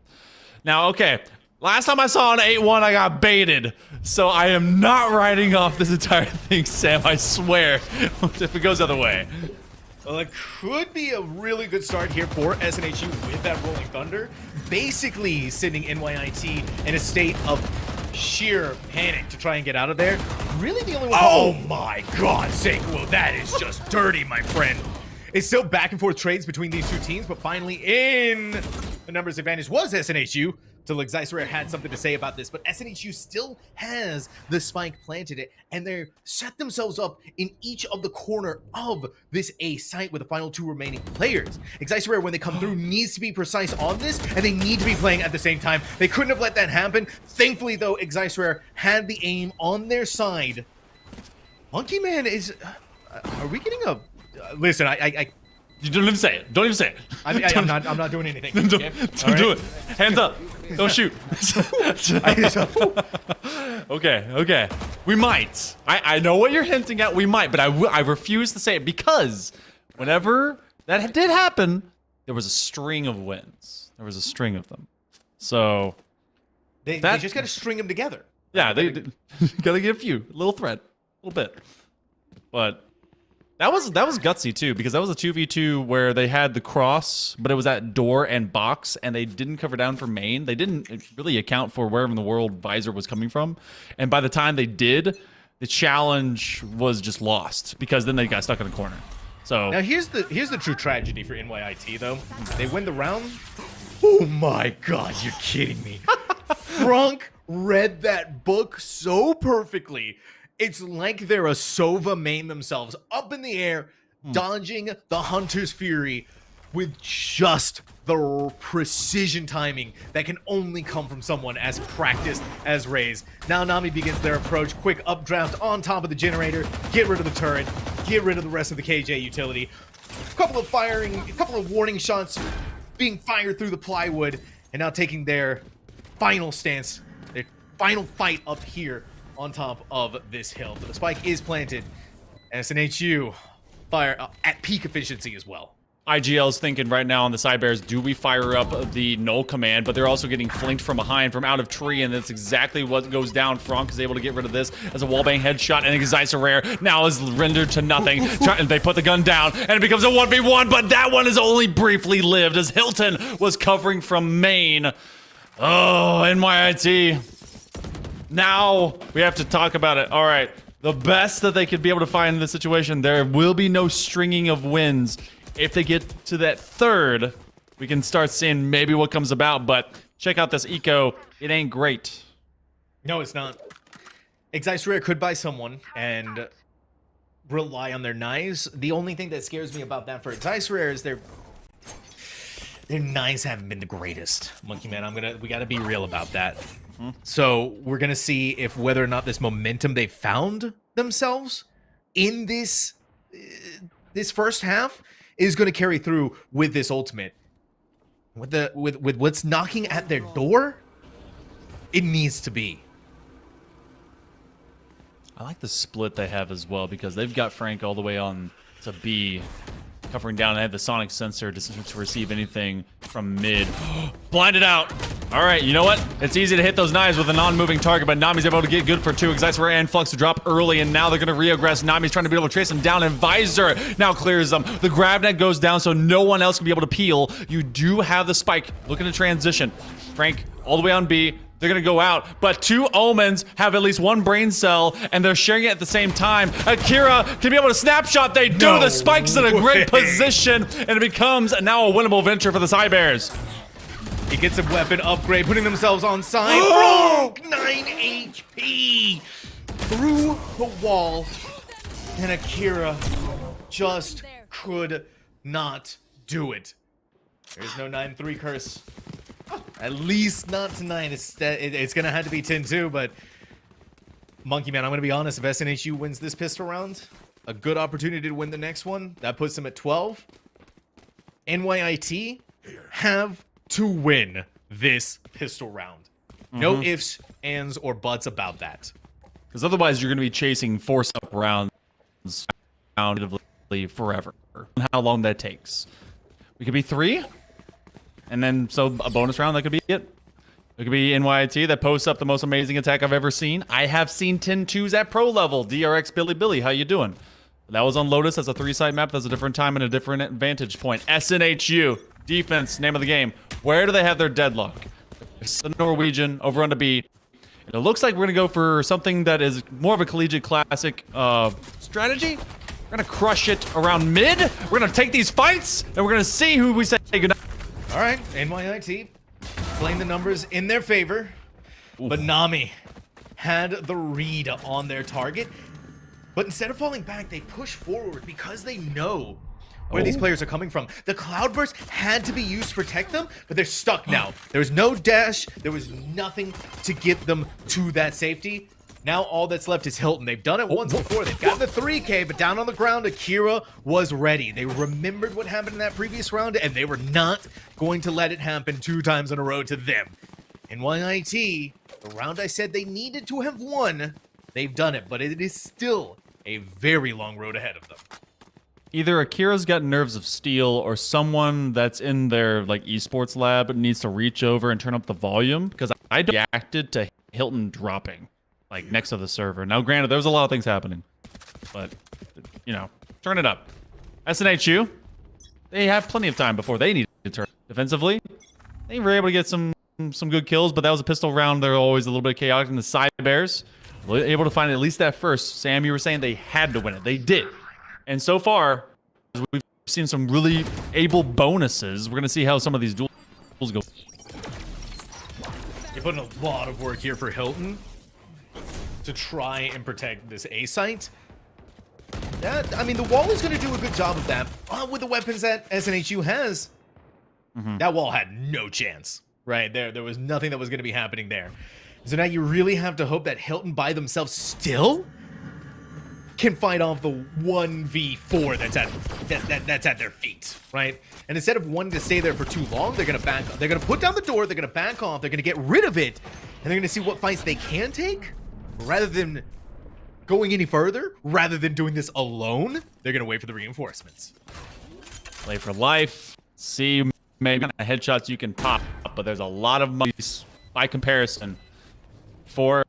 Now, okay, last time I saw an 8-1, I got baited, so I am not writing off this entire thing, Sam. I swear, if it goes the other way. Well, it could be a really good start here for SNHU with that Rolling Thunder. Basically sending NYIT in a state of sheer panic to try and get out of there. Really the only one— Oh my god, Sekuo, that is just dirty, my friend. It's still back and forth trades between these two teams, but finally in the numbers advantage was SNHU. Till Excicerare had something to say about this, but SNHU still has the spike planted it, and they set themselves up in each of the corner of this A site with the final 2 remaining players. Excicerare, when they come through, needs to be precise on this, and they need to be playing at the same time. They couldn't have let that happen. Thankfully, though, Excicerare had the aim on their side. Monkey Man is— are we getting a— listen, You don't even say it. Don't even say it. I'm not doing anything. Don't do it. Hands up. Don't shoot. Okay. We might. I know what you're hinting at. We might, but I refuse to say it because whenever that did happen, there was a string of wins. There was a string of them. So they just got to string them together. Yeah, they gotta get a few, a little thread, a little bit, but. That was gutsy too, because that was a 2v2 where they had the cross, but it was at door and box, and they didn't cover down for main. They didn't really account for wherever in the world Visor was coming from, and by the time they did, the challenge was just lost because then they got stuck in the corner. So now here's the true tragedy for NYIT though. They win the round. Oh my god, you're kidding me. Frank read that book so perfectly. It's like they're a Sova main themselves, up in the air, dodging the Hunter's Fury with just the precision timing that can only come from someone as practiced as Raze. Now Nami begins their approach. Quick updraft on top of the generator. Get rid of the turret. Get rid of the rest of the KJ utility. A couple of warning shots being fired through the plywood, and now taking their final stance, their final fight up here on top of this hill. But the spike is planted. SNHU fire at peak efficiency as well. IGL's thinking right now on the side bears, do we fire up the null command? But they're also getting flanked from behind, from out of tree, and that's exactly what goes down. Franck is able to get rid of this as a wallbang headshot, and Rare now is rendered to nothing. They put the gun down, and it becomes a 1v1, but that one is only briefly lived as Hilton was covering from main. Oh, NYIT. Now we have to talk about it. All right, the best that they could be able to find in this situation, there will be no stringing of wins. If they get to that third, we can start seeing maybe what comes about, but check out this eco. It ain't great. No, it's not. Rare could buy someone and rely on their knives. The only thing that scares me about that for Rare is their knives haven't been the greatest. Monkey Man, we gotta be real about that. So we're gonna see if whether or not this momentum they found themselves in this first half is going to carry through with this ultimate. With what's knocking at their door, it needs to be. I like the split they have as well, because they've got Frank all the way on to B, covering down. I have the sonic sensor to receive anything from mid. Blinded out. All right, you know what? It's easy to hit those knives with a non-moving target, but Nami's able to get good for 2. Rare and Flux to drop early, and now they're going to reaggress. Nami's trying to be able to trace him down, and Visor now clears them. The grab net goes down, so no one else can be able to peel. You do have the spike. Looking to transition. Frank all the way on B. They're going to go out, but 2 Omens have at least 1 brain cell, and they're sharing it at the same time. Akira can be able to snapshot. They do. The spike's in a great position, and it becomes now a winnable venture for the Cybears. He gets a weapon upgrade, putting themselves on side. Frank, 9 HP through the wall, and Akira just could not do it. There's no 9-3 curse. At least not tonight. It's gonna have to be 10-2, but Monkey Man, I'm gonna be honest, if SNHU wins this pistol round, a good opportunity to win the next one. That puts them at 12. NYIT have to win this pistol round. No ifs, ands, or buts about that. Because otherwise you're gonna be chasing force-up rounds forever. How long that takes. We could be 3. And then, so a bonus round, that could be it. It could be NYIT that posts up the most amazing attack I've ever seen. I have seen 10-2s at pro level. DRX Billy, how you doing? That was on Lotus. That's a 3-site map. That's a different time and a different vantage point. SNHU, defense, name of the game. Where do they have their deadlock? It's the Norwegian over on the B. It looks like we're going to go for something that is more of a collegiate classic strategy. We're going to crush it around mid. We're going to take these fights, and we're going to see who we say goodnight. All right, NYIT playing the numbers in their favor, but Nami had the read on their target. But instead of falling back, they push forward because they know where these players are coming from. The Cloudburst had to be used to protect them, but they're stuck now. There was no dash. There was nothing to get them to that safety. Now all that's left is Hilton. They've done it once before. They've got the 3K, but down on the ground, Akira was ready. They remembered what happened in that previous round, and they were not going to let it happen 2 times in a row to them. NYIT, the round I said they needed to have won, they've done it, but it is still a very long road ahead of them. Either Akira's got nerves of steel, or someone that's in their like esports lab needs to reach over and turn up the volume, because I reacted to Hilton dropping like next to the server. Now granted, there was a lot of things happening, but you know, turn it up. SNHU, they have plenty of time before they need to turn defensively. They were able to get some good kills, but that was a pistol round. They're always a little bit chaotic. And the side bears were able to find at least that first. Sam, you were saying they had to win it. They did. And so far, we've seen some really able bonuses. We're going to see how some of these duels go. They put in a lot of work here for Hilton to try and protect this A site. That, I mean, the wall is going to do a good job of that. With the weapons that SNHU has, that wall had no chance. Right there was nothing that was going to be happening there. So now you really have to hope that Hilton by themselves still can fight off the 1v4 that's at their feet, right? And instead of wanting to stay there for too long, they're gonna back up. They're gonna put down the door, they're gonna back off, they're gonna get rid of it, and they're gonna see what fights they can take, rather than going any further, rather than doing this alone. They're gonna wait for the reinforcements. Play for life. See, maybe headshots you can pop, but there's a lot of money by comparison for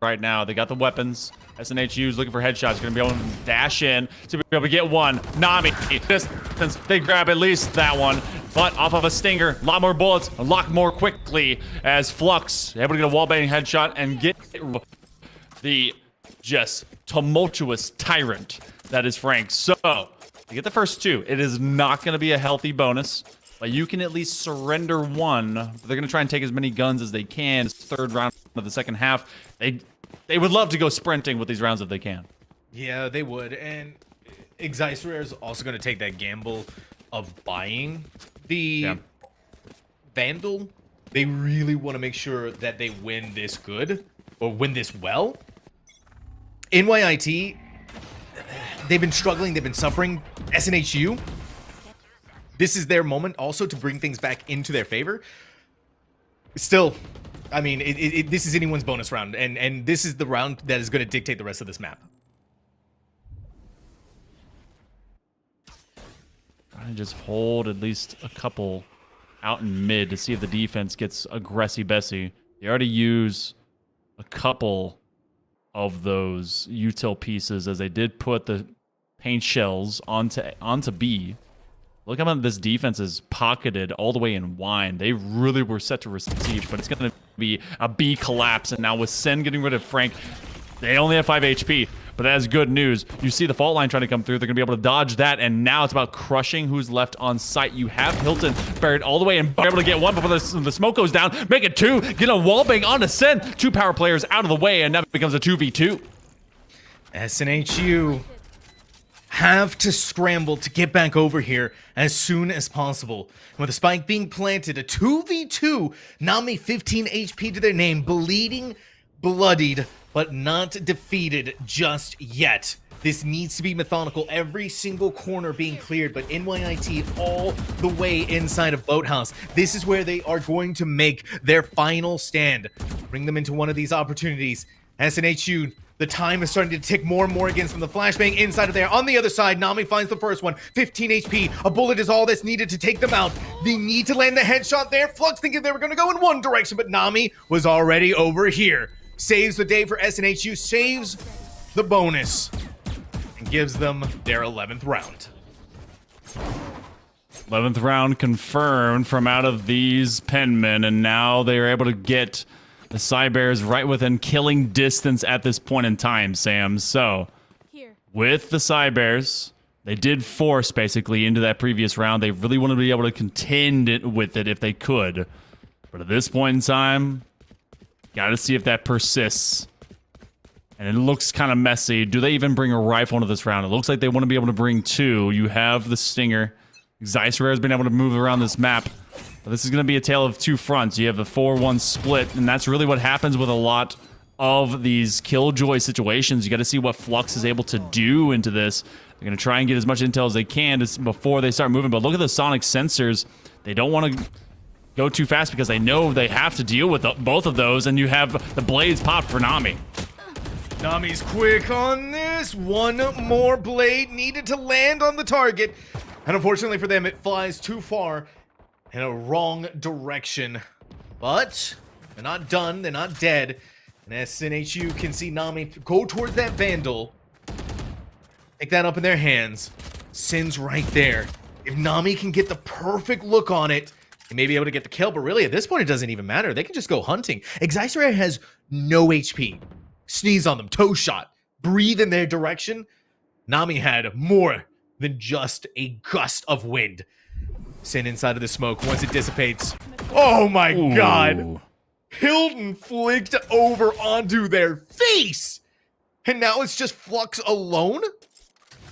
right now. They got the weapons. SNHU is looking for headshots. Going to be able to dash in to be able to get one. Nami, distance. They grab at least that one, but off of a stinger. A lot more bullets. A lot more quickly as Flux able to get a wallbang headshot and get the just tumultuous tyrant that is Frank. So, to get the first two, it is not going to be a healthy bonus, but you can at least surrender one. They're going to try and take as many guns as they can. It's the third round of the second half. They would love to go sprinting with these rounds if they can. Yeah, they would. And Xyzrare is also going to take that gamble of buying the Vandal. They really want to make sure that they win this good or win this well. NYIT, they've been struggling. They've been suffering. SNHU, this is their moment also to bring things back into their favor. Still, I mean, this is anyone's bonus round, and this is the round that is going to dictate the rest of this map. Trying to just hold at least a couple out in mid to see if the defense gets aggressive Bessie. They already use a couple of those util pieces as they did put the paint shells onto B. Look how much this defense is pocketed all the way in wine. They really were set to receive, but it's going to be a B collapse. And now with Sen getting rid of Frank, they only have 5 HP. But that is good news. You see the fault line trying to come through. They're going to be able to dodge that. And now it's about crushing who's left on site. You have Hilton buried all the way and able to get one before the smoke goes down. Make it two. Get a wallbang onto Sen. 2 power players out of the way, and now it becomes a 2v2. SNHU have to scramble to get back over here as soon as possible. And with the spike being planted, a 2v2, Nami 15 HP to their name, bleeding, bloodied, but not defeated just yet. This needs to be methodical, every single corner being cleared, but NYIT all the way inside of Boathouse. This is where they are going to make their final stand. Bring them into one of these opportunities. SNHU, the time is starting to tick more and more against them. The flashbang inside of there. On the other side, Nami finds the first one. 15 HP. A bullet is all that's needed to take them out. They need to land the headshot there. Flux thinking they were going to go in one direction, but Nami was already over here. Saves the day for SNHU. Saves the bonus. And gives them their 11th round. 11th round confirmed from out of these penmen, and now they are able to get the Cybears right within killing distance at this point in time, Sam. So, with the Cybears, they did force basically into that previous round. They really wanted to be able to contend with it if they could. But at this point in time, got to see if that persists. And it looks kind of messy. Do they even bring a rifle into this round? It looks like they want to be able to bring 2. You have the Stinger. Xyzrare has been able to move around this map. But this is going to be a tale of 2 fronts. You have the 4-1 split, and that's really what happens with a lot of these Killjoy situations. You got to see what Flux is able to do into this. They're going to try and get as much intel as they can before they start moving. But look at the sonic sensors. They don't want to go too fast because they know they have to deal with both of those, and you have the blades pop for Nami. Nami's quick on this. One more blade needed to land on the target. And unfortunately for them, it flies too far in a wrong direction. But they're not done. They're not dead. And SNHU can see Nami go towards that Vandal. Take that up in their hands. Sin's right there. If Nami can get the perfect look on it, they may be able to get the kill. But really, at this point, it doesn't even matter. They can just go hunting. Xyzrare has no HP. Sneeze on them. Toe shot. Breathe in their direction. Nami had more than just a gust of wind. Sin inside of the smoke once it dissipates. Oh my God. Hilton flicked over onto their face. And now it's just Flux alone?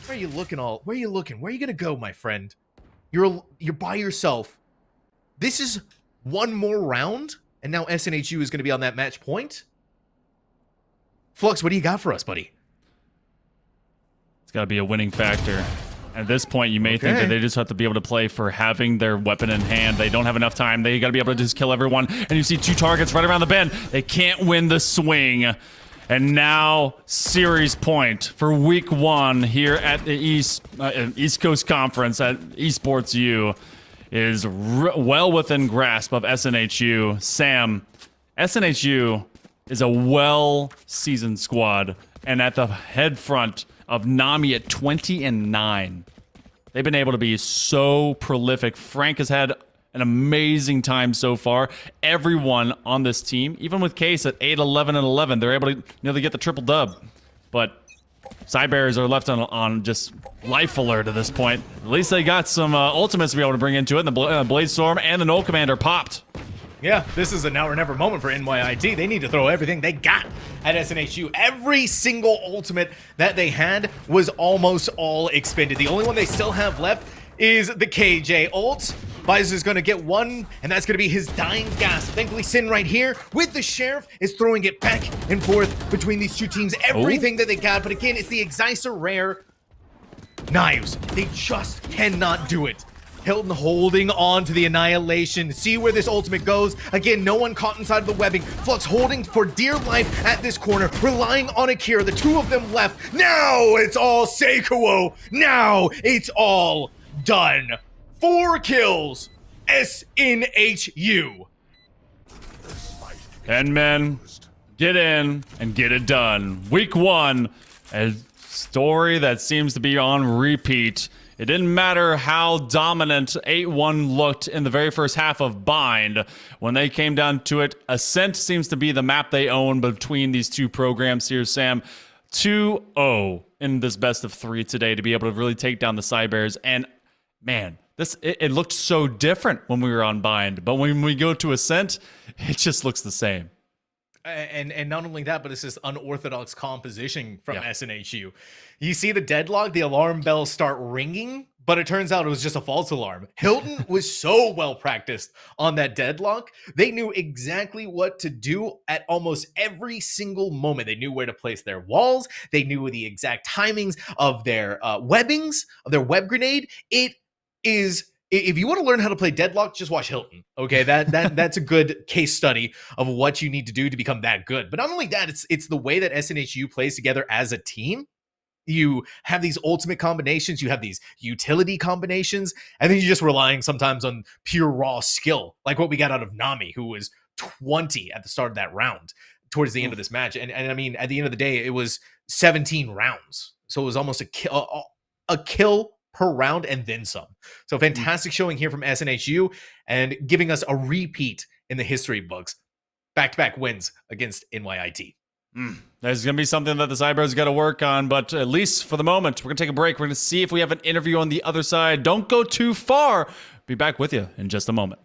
Where are you looking where are you looking? Where are you gonna go, my friend? You're by yourself. This is one more round, and now SNHU is gonna be on that match point? Flux, what do you got for us, buddy? It's gotta be a winning factor. At this point, you may think that they just have to be able to play for having their weapon in hand. They don't have enough time. They got to be able to just kill everyone. And you see 2 targets right around the bend. They can't win the swing. And now, series point for week 1 here at the East Coast Conference at Esports U is well within grasp of SNHU. Sam, SNHU is a well-seasoned squad, and at the head front of Nami at 20-9. They've been able to be so prolific. Frank has had an amazing time so far. Everyone on this team, even with Case at 8-11-11, they're able to nearly get the triple dub. But Cybears are left on just life alert at this point. At least they got some ultimates to be able to bring into it. And the Blade Storm and the Null Commander popped. Yeah, this is a now or never moment for NYIT. They need to throw everything they got at SNHU. Every single ultimate that they had was almost all expended. The only one they still have left is the KJ ult. Visor's going to get one, and that's going to be his dying gasp. Thankfully, Sin right here with the Sheriff is throwing it back and forth between these two teams. Everything that they got, but again, it's the Exisa rare knives. They just cannot do it. Hilton holding on to the annihilation. See where this ultimate goes. Again, no one caught inside of the webbing. Flux holding for dear life at this corner, relying on Akira. The two of them left. Now it's all Seikuo. Now it's all done. 4 kills. SNHU. 10 men, get in and get it done. Week 1, a story that seems to be on repeat. It didn't matter how dominant 8-1 looked in the very first half of Bind. When they came down to it, Ascent seems to be the map they own between these two programs here, Sam. 2-0 in this best of 3 today to be able to really take down the Cybears. And man, it looked so different when we were on Bind, but when we go to Ascent, it just looks the same. And not only that, but it's this unorthodox composition from SNHU. You see the deadlock, the alarm bells start ringing, but it turns out it was just a false alarm. Hilton was so well practiced on that deadlock. They knew exactly what to do at almost every single moment. They knew where to place their walls. They knew the exact timings of their webbings, of their web grenade. It is, if you want to learn how to play deadlock, just watch Hilton. Okay, that's a good case study of what you need to do to become that good. But not only that, it's the way that SNHU plays together as a team. You have these ultimate combinations, you have these utility combinations, and then you're just relying sometimes on pure raw skill, like what we got out of Nami, who was 20 at the start of that round, towards the end of this match. And I mean, at the end of the day, it was 17 rounds. So it was almost a kill per round and then some. So fantastic showing here from SNHU and giving us a repeat in the history books. Back-to-back wins against NYIT. There's going to be something that the Cybears got to work on, but at least for the moment, we're going to take a break. We're going to see if we have an interview on the other side. Don't go too far. Be back with you in just a moment.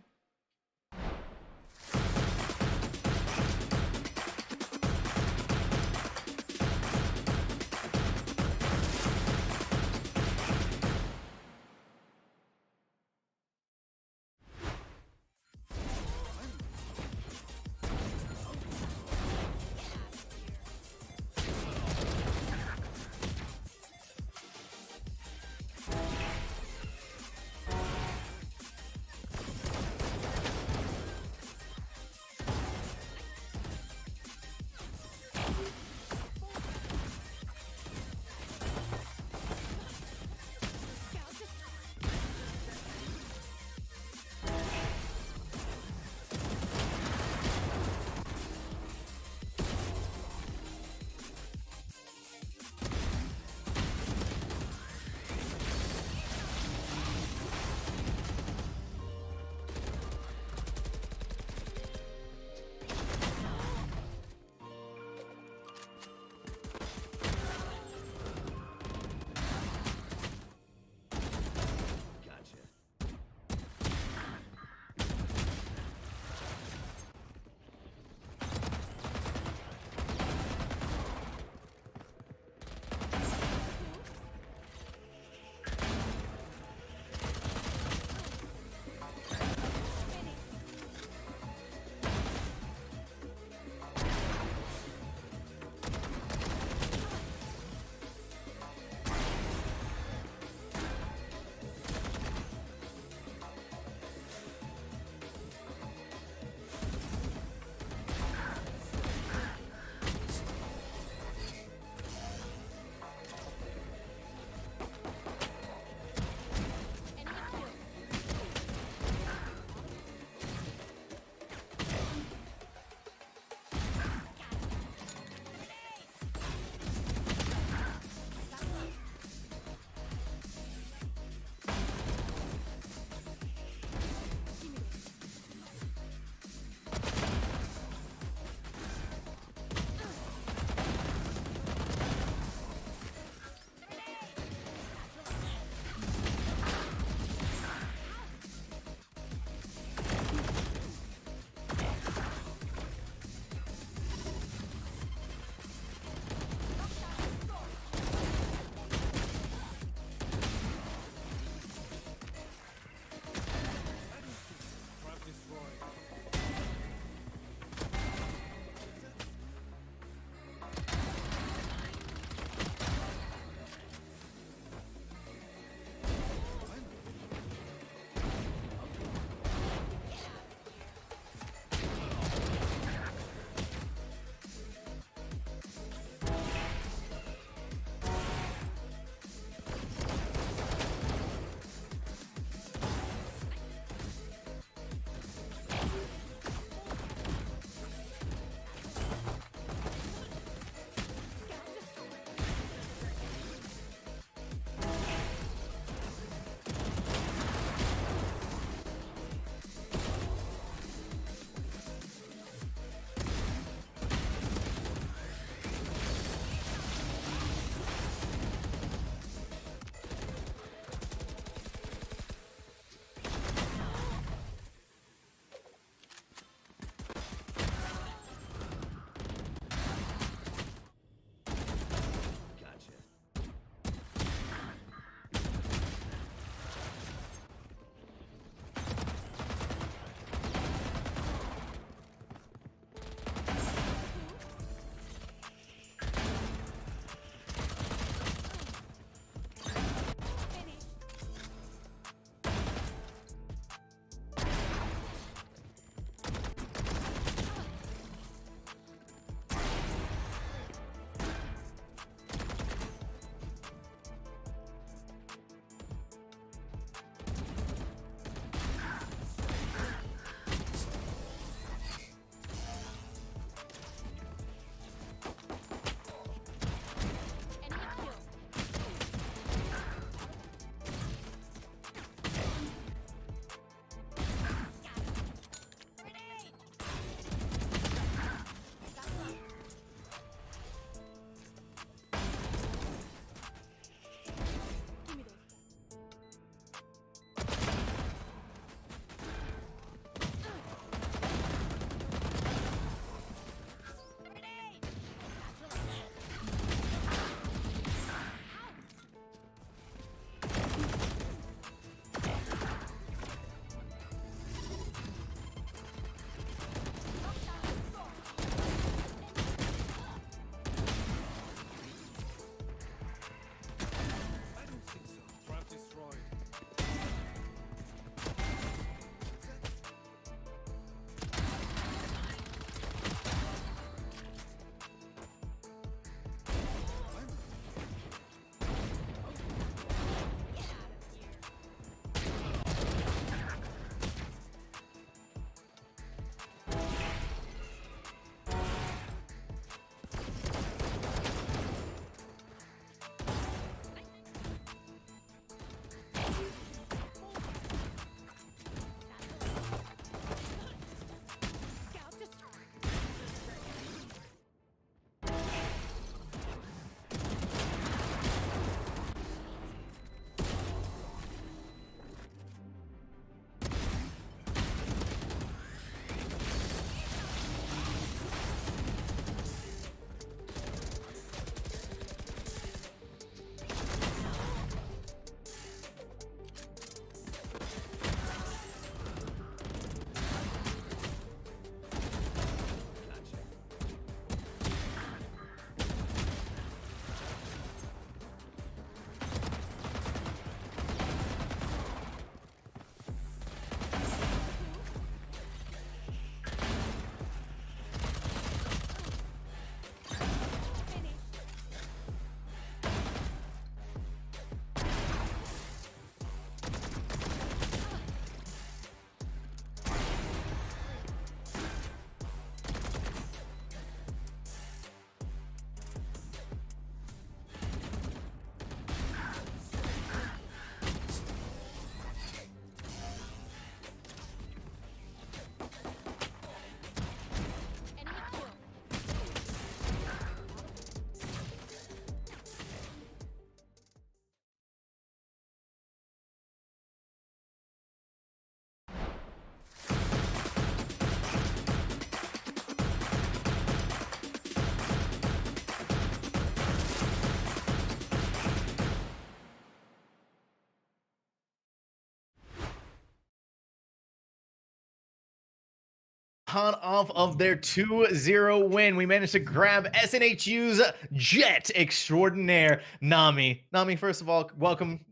hot off of their 2-0 win. We managed to grab SNHU's Jet Extraordinaire, Nami. Nami, first of all, welcome.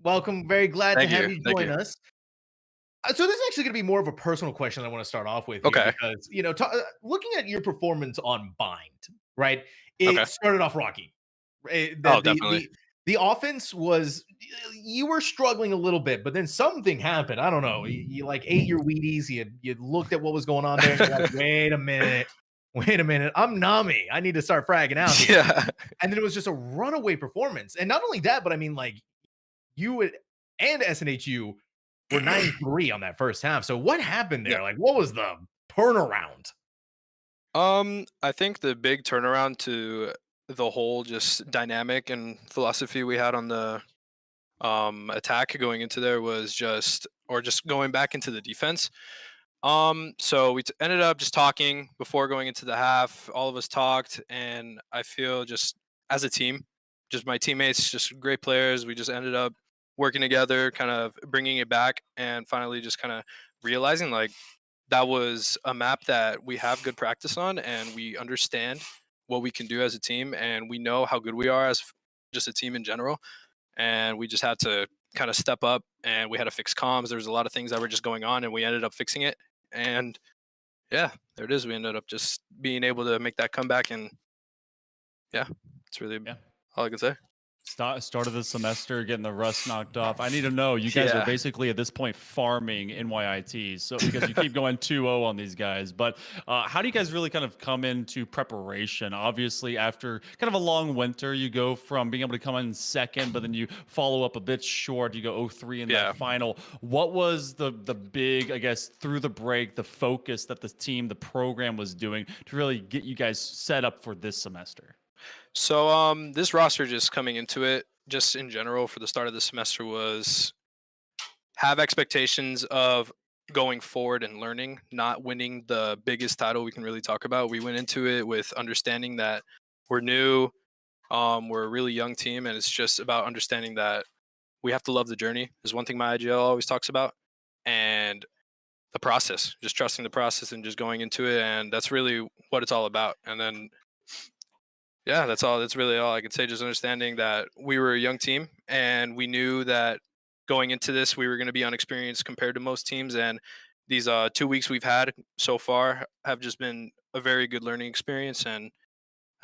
Very glad to have you join us. So this is actually going to be more of a personal question I want to start off with here because, you know, looking at your performance on Bind, right? It started off rocky. Definitely. The offense was, you were struggling a little bit, but then something happened. I don't know. You like ate your Wheaties. You looked at what was going on there. And you're like, wait a minute. I'm Nami. I need to start fragging out here. Yeah. And then it was just a runaway performance. And not only that, but I mean, like, you and SNHU were 9-3 on that first half. So what happened there? Like, what was the turnaround? I think the big turnaround to the whole just dynamic and philosophy we had on the attack going into there was just going back into the defense. So we ended up just talking before going into the half. All of us talked, and I feel just as a team, just my teammates, just great players. We just ended up working together, kind of bringing it back, and finally just kind of realizing like that was a map that we have good practice on, and we understand what we can do as a team, and we know how good we are as just a team in general. And we just had to kind of step up, and we had to fix comms. There was a lot of things that were just going on, and we ended up fixing it. And yeah, there it is. We ended up just being able to make that comeback, and yeah, it's really all I can say. Start of the semester, getting the rust knocked off. I need to know, you guys are basically at this point farming NYIT, so because you keep going 2-0 on these guys. But how do you guys really kind of come into preparation? Obviously, after kind of a long winter, you go from being able to come in second, but then you follow up a bit short. You go 0-3 in that final. What was the big, I guess, through the break, the focus that the team, the program was doing to really get you guys set up for this semester? So this roster just coming into it, just in general for the start of the semester, was have expectations of going forward and learning, not winning the biggest title we can really talk about. We went into it with understanding that we're new, we're a really young team, and it's just about understanding that we have to love the journey is one thing my IGL always talks about, and the process, just trusting the process and just going into it, and that's really what it's all about. And then yeah, that's all. That's really all I can say. Just understanding that we were a young team, and we knew that going into this, we were going to be unexperienced compared to most teams. And these 2 weeks we've had so far have just been a very good learning experience. And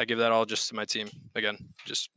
I give that all just to my team again. Just.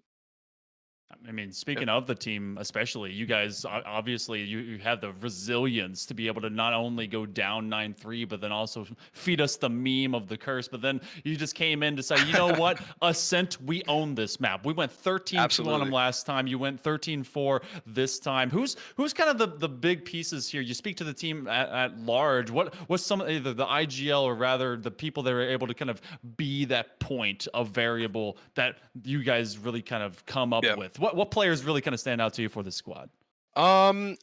I mean, speaking of the team, especially, you guys, obviously, you have the resilience to be able to not only go down 9-3, but then also feed us the meme of the curse. But then you just came in to say, you know what? Ascent, we own this map. We went 13-2 on them last time. You went 13-4 this time. Who's kind of the big pieces here? You speak to the team at large. What's some of either the IGL or rather the people that are able to kind of be that point of variable that you guys really kind of come up with? What players really kind of stand out to you for this squad? A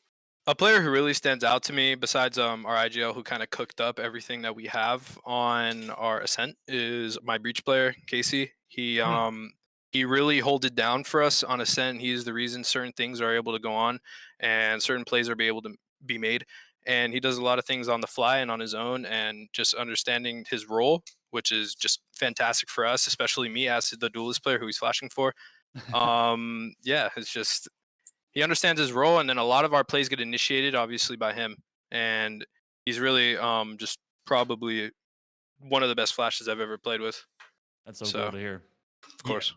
player who really stands out to me, besides our IGL, who kind of cooked up everything that we have on our Ascent, is my Breach player, Casey. He really holds it down for us on Ascent. He is the reason certain things are able to go on and certain plays are able to be made. And he does a lot of things on the fly and on his own, and just understanding his role, which is just fantastic for us, especially me as the duelist player who he's flashing for. Yeah, it's just he understands his role, and then a lot of our plays get initiated obviously by him, and he's really just probably one of the best flashes I've ever played with. That's so cool to hear. Of course.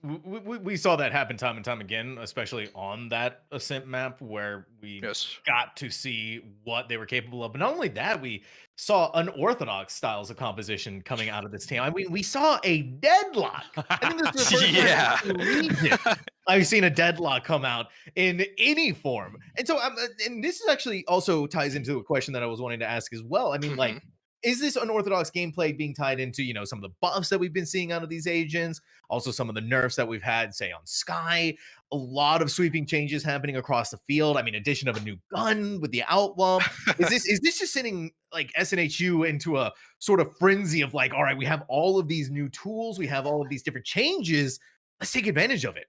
We saw that happen time and time again, especially on that Ascent map where we got to see what they were capable of. But not only that, we saw unorthodox styles of composition coming out of this team. I mean, we saw a deadlock. I think this is the first time I've seen a deadlock come out in any form. And so, and this is actually also ties into a question that I was wanting to ask as well. I mean, like, is this unorthodox gameplay being tied into, you know, some of the buffs that we've been seeing out of these agents? Also, some of the nerfs that we've had, say, on Sky. A lot of sweeping changes happening across the field. I mean, addition of a new gun with the Outlaw. Is this just sending like SNHU into a sort of frenzy of like, all right, we have all of these new tools, we have all of these different changes. Let's take advantage of it.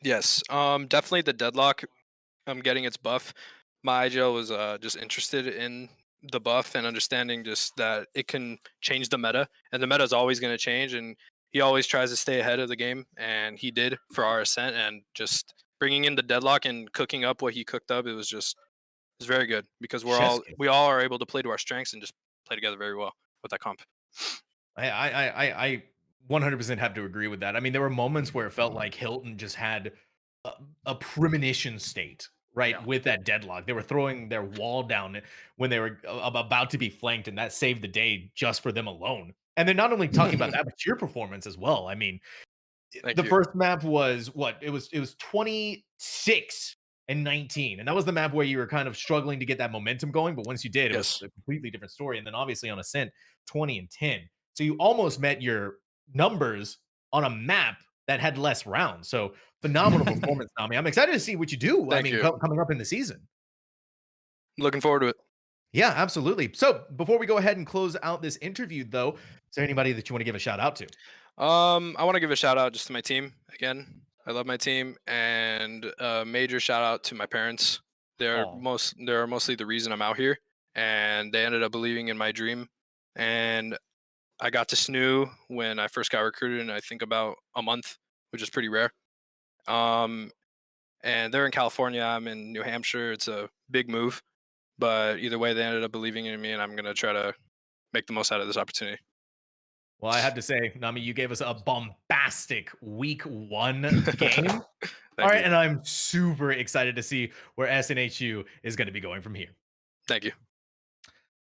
Yes, definitely the deadlock. I'm getting its buff. My IGL was just interested in the buff and understanding just that it can change the meta, and the meta is always going to change. And he always tries to stay ahead of the game, and he did for our Ascent. And just bringing in the deadlock and cooking up what he cooked up, it's very good because we all are able to play to our strengths and just play together very well with that comp. I 100% have to agree with that. I mean, there were moments where it felt like Hilton just had a premonition state, right? With that deadlock. They were throwing their wall down when they were about to be flanked, and that saved the day just for them alone. And they're not only talking about that, but your performance as well. I mean, Thank the you. first map was what? It was 26 and 19. And that was the map where you were kind of struggling to get that momentum going. But once you did, it was a completely different story. And then obviously on Ascent, 20 and 10. So you almost met your numbers on a map that had less rounds. So phenomenal performance, Nami. I'm excited to see what you do. Thank you. Coming up in the season. Looking forward to it. Yeah, absolutely. So before we go ahead and close out this interview, though, is there anybody that you want to give a shout out to? I want to give a shout out just to my team again. I love my team, and a major shout out to my parents. They're mostly the reason I'm out here, and they ended up believing in my dream. And I got to SNHU when I first got recruited, in I think about a month, which is pretty rare. And they're in California. I'm in New Hampshire. It's a big move, but either way, they ended up believing in me, and I'm gonna try to make the most out of this opportunity. Well, I have to say, Nami, you gave us a bombastic week 1 game. All right, and I'm super excited to see where SNHU is going to be going from here. Thank you.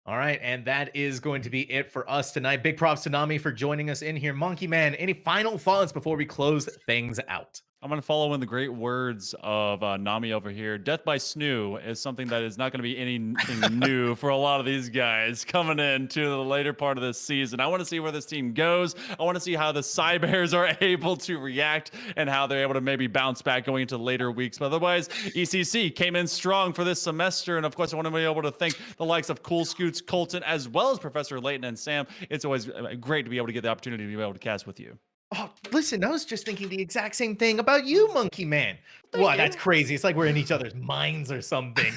All right, and that is going to be it for us tonight. Big props to Nami for joining us in here. Monkey Man, any final thoughts before we close things out? I'm going to follow in the great words of Nami over here. Death by SNHU is something that is not going to be anything new for a lot of these guys coming into the later part of this season. I want to see where this team goes. I want to see how the Cybears are able to react and how they're able to maybe bounce back going into later weeks. But otherwise, ECC came in strong for this semester. And of course, I want to be able to thank the likes of Cool Scoots, Colton, as well as Professor Layton and Sam. It's always great to be able to get the opportunity to be able to cast with you. Oh, listen, I was just thinking the exact same thing about you, Monkey Man. What? That's crazy. It's like we're in each other's minds or something.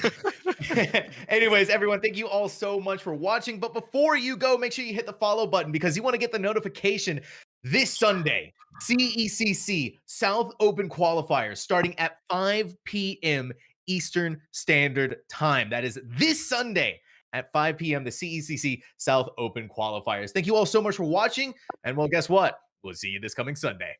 Anyways, everyone, thank you all so much for watching. But before you go, make sure you hit the follow button because you want to get the notification this Sunday. CECC South Open qualifiers starting at 5 p.m. Eastern Standard Time. That is this Sunday at 5 p.m. the CECC South Open qualifiers. Thank you all so much for watching. And well, guess what? We'll see you this coming Sunday.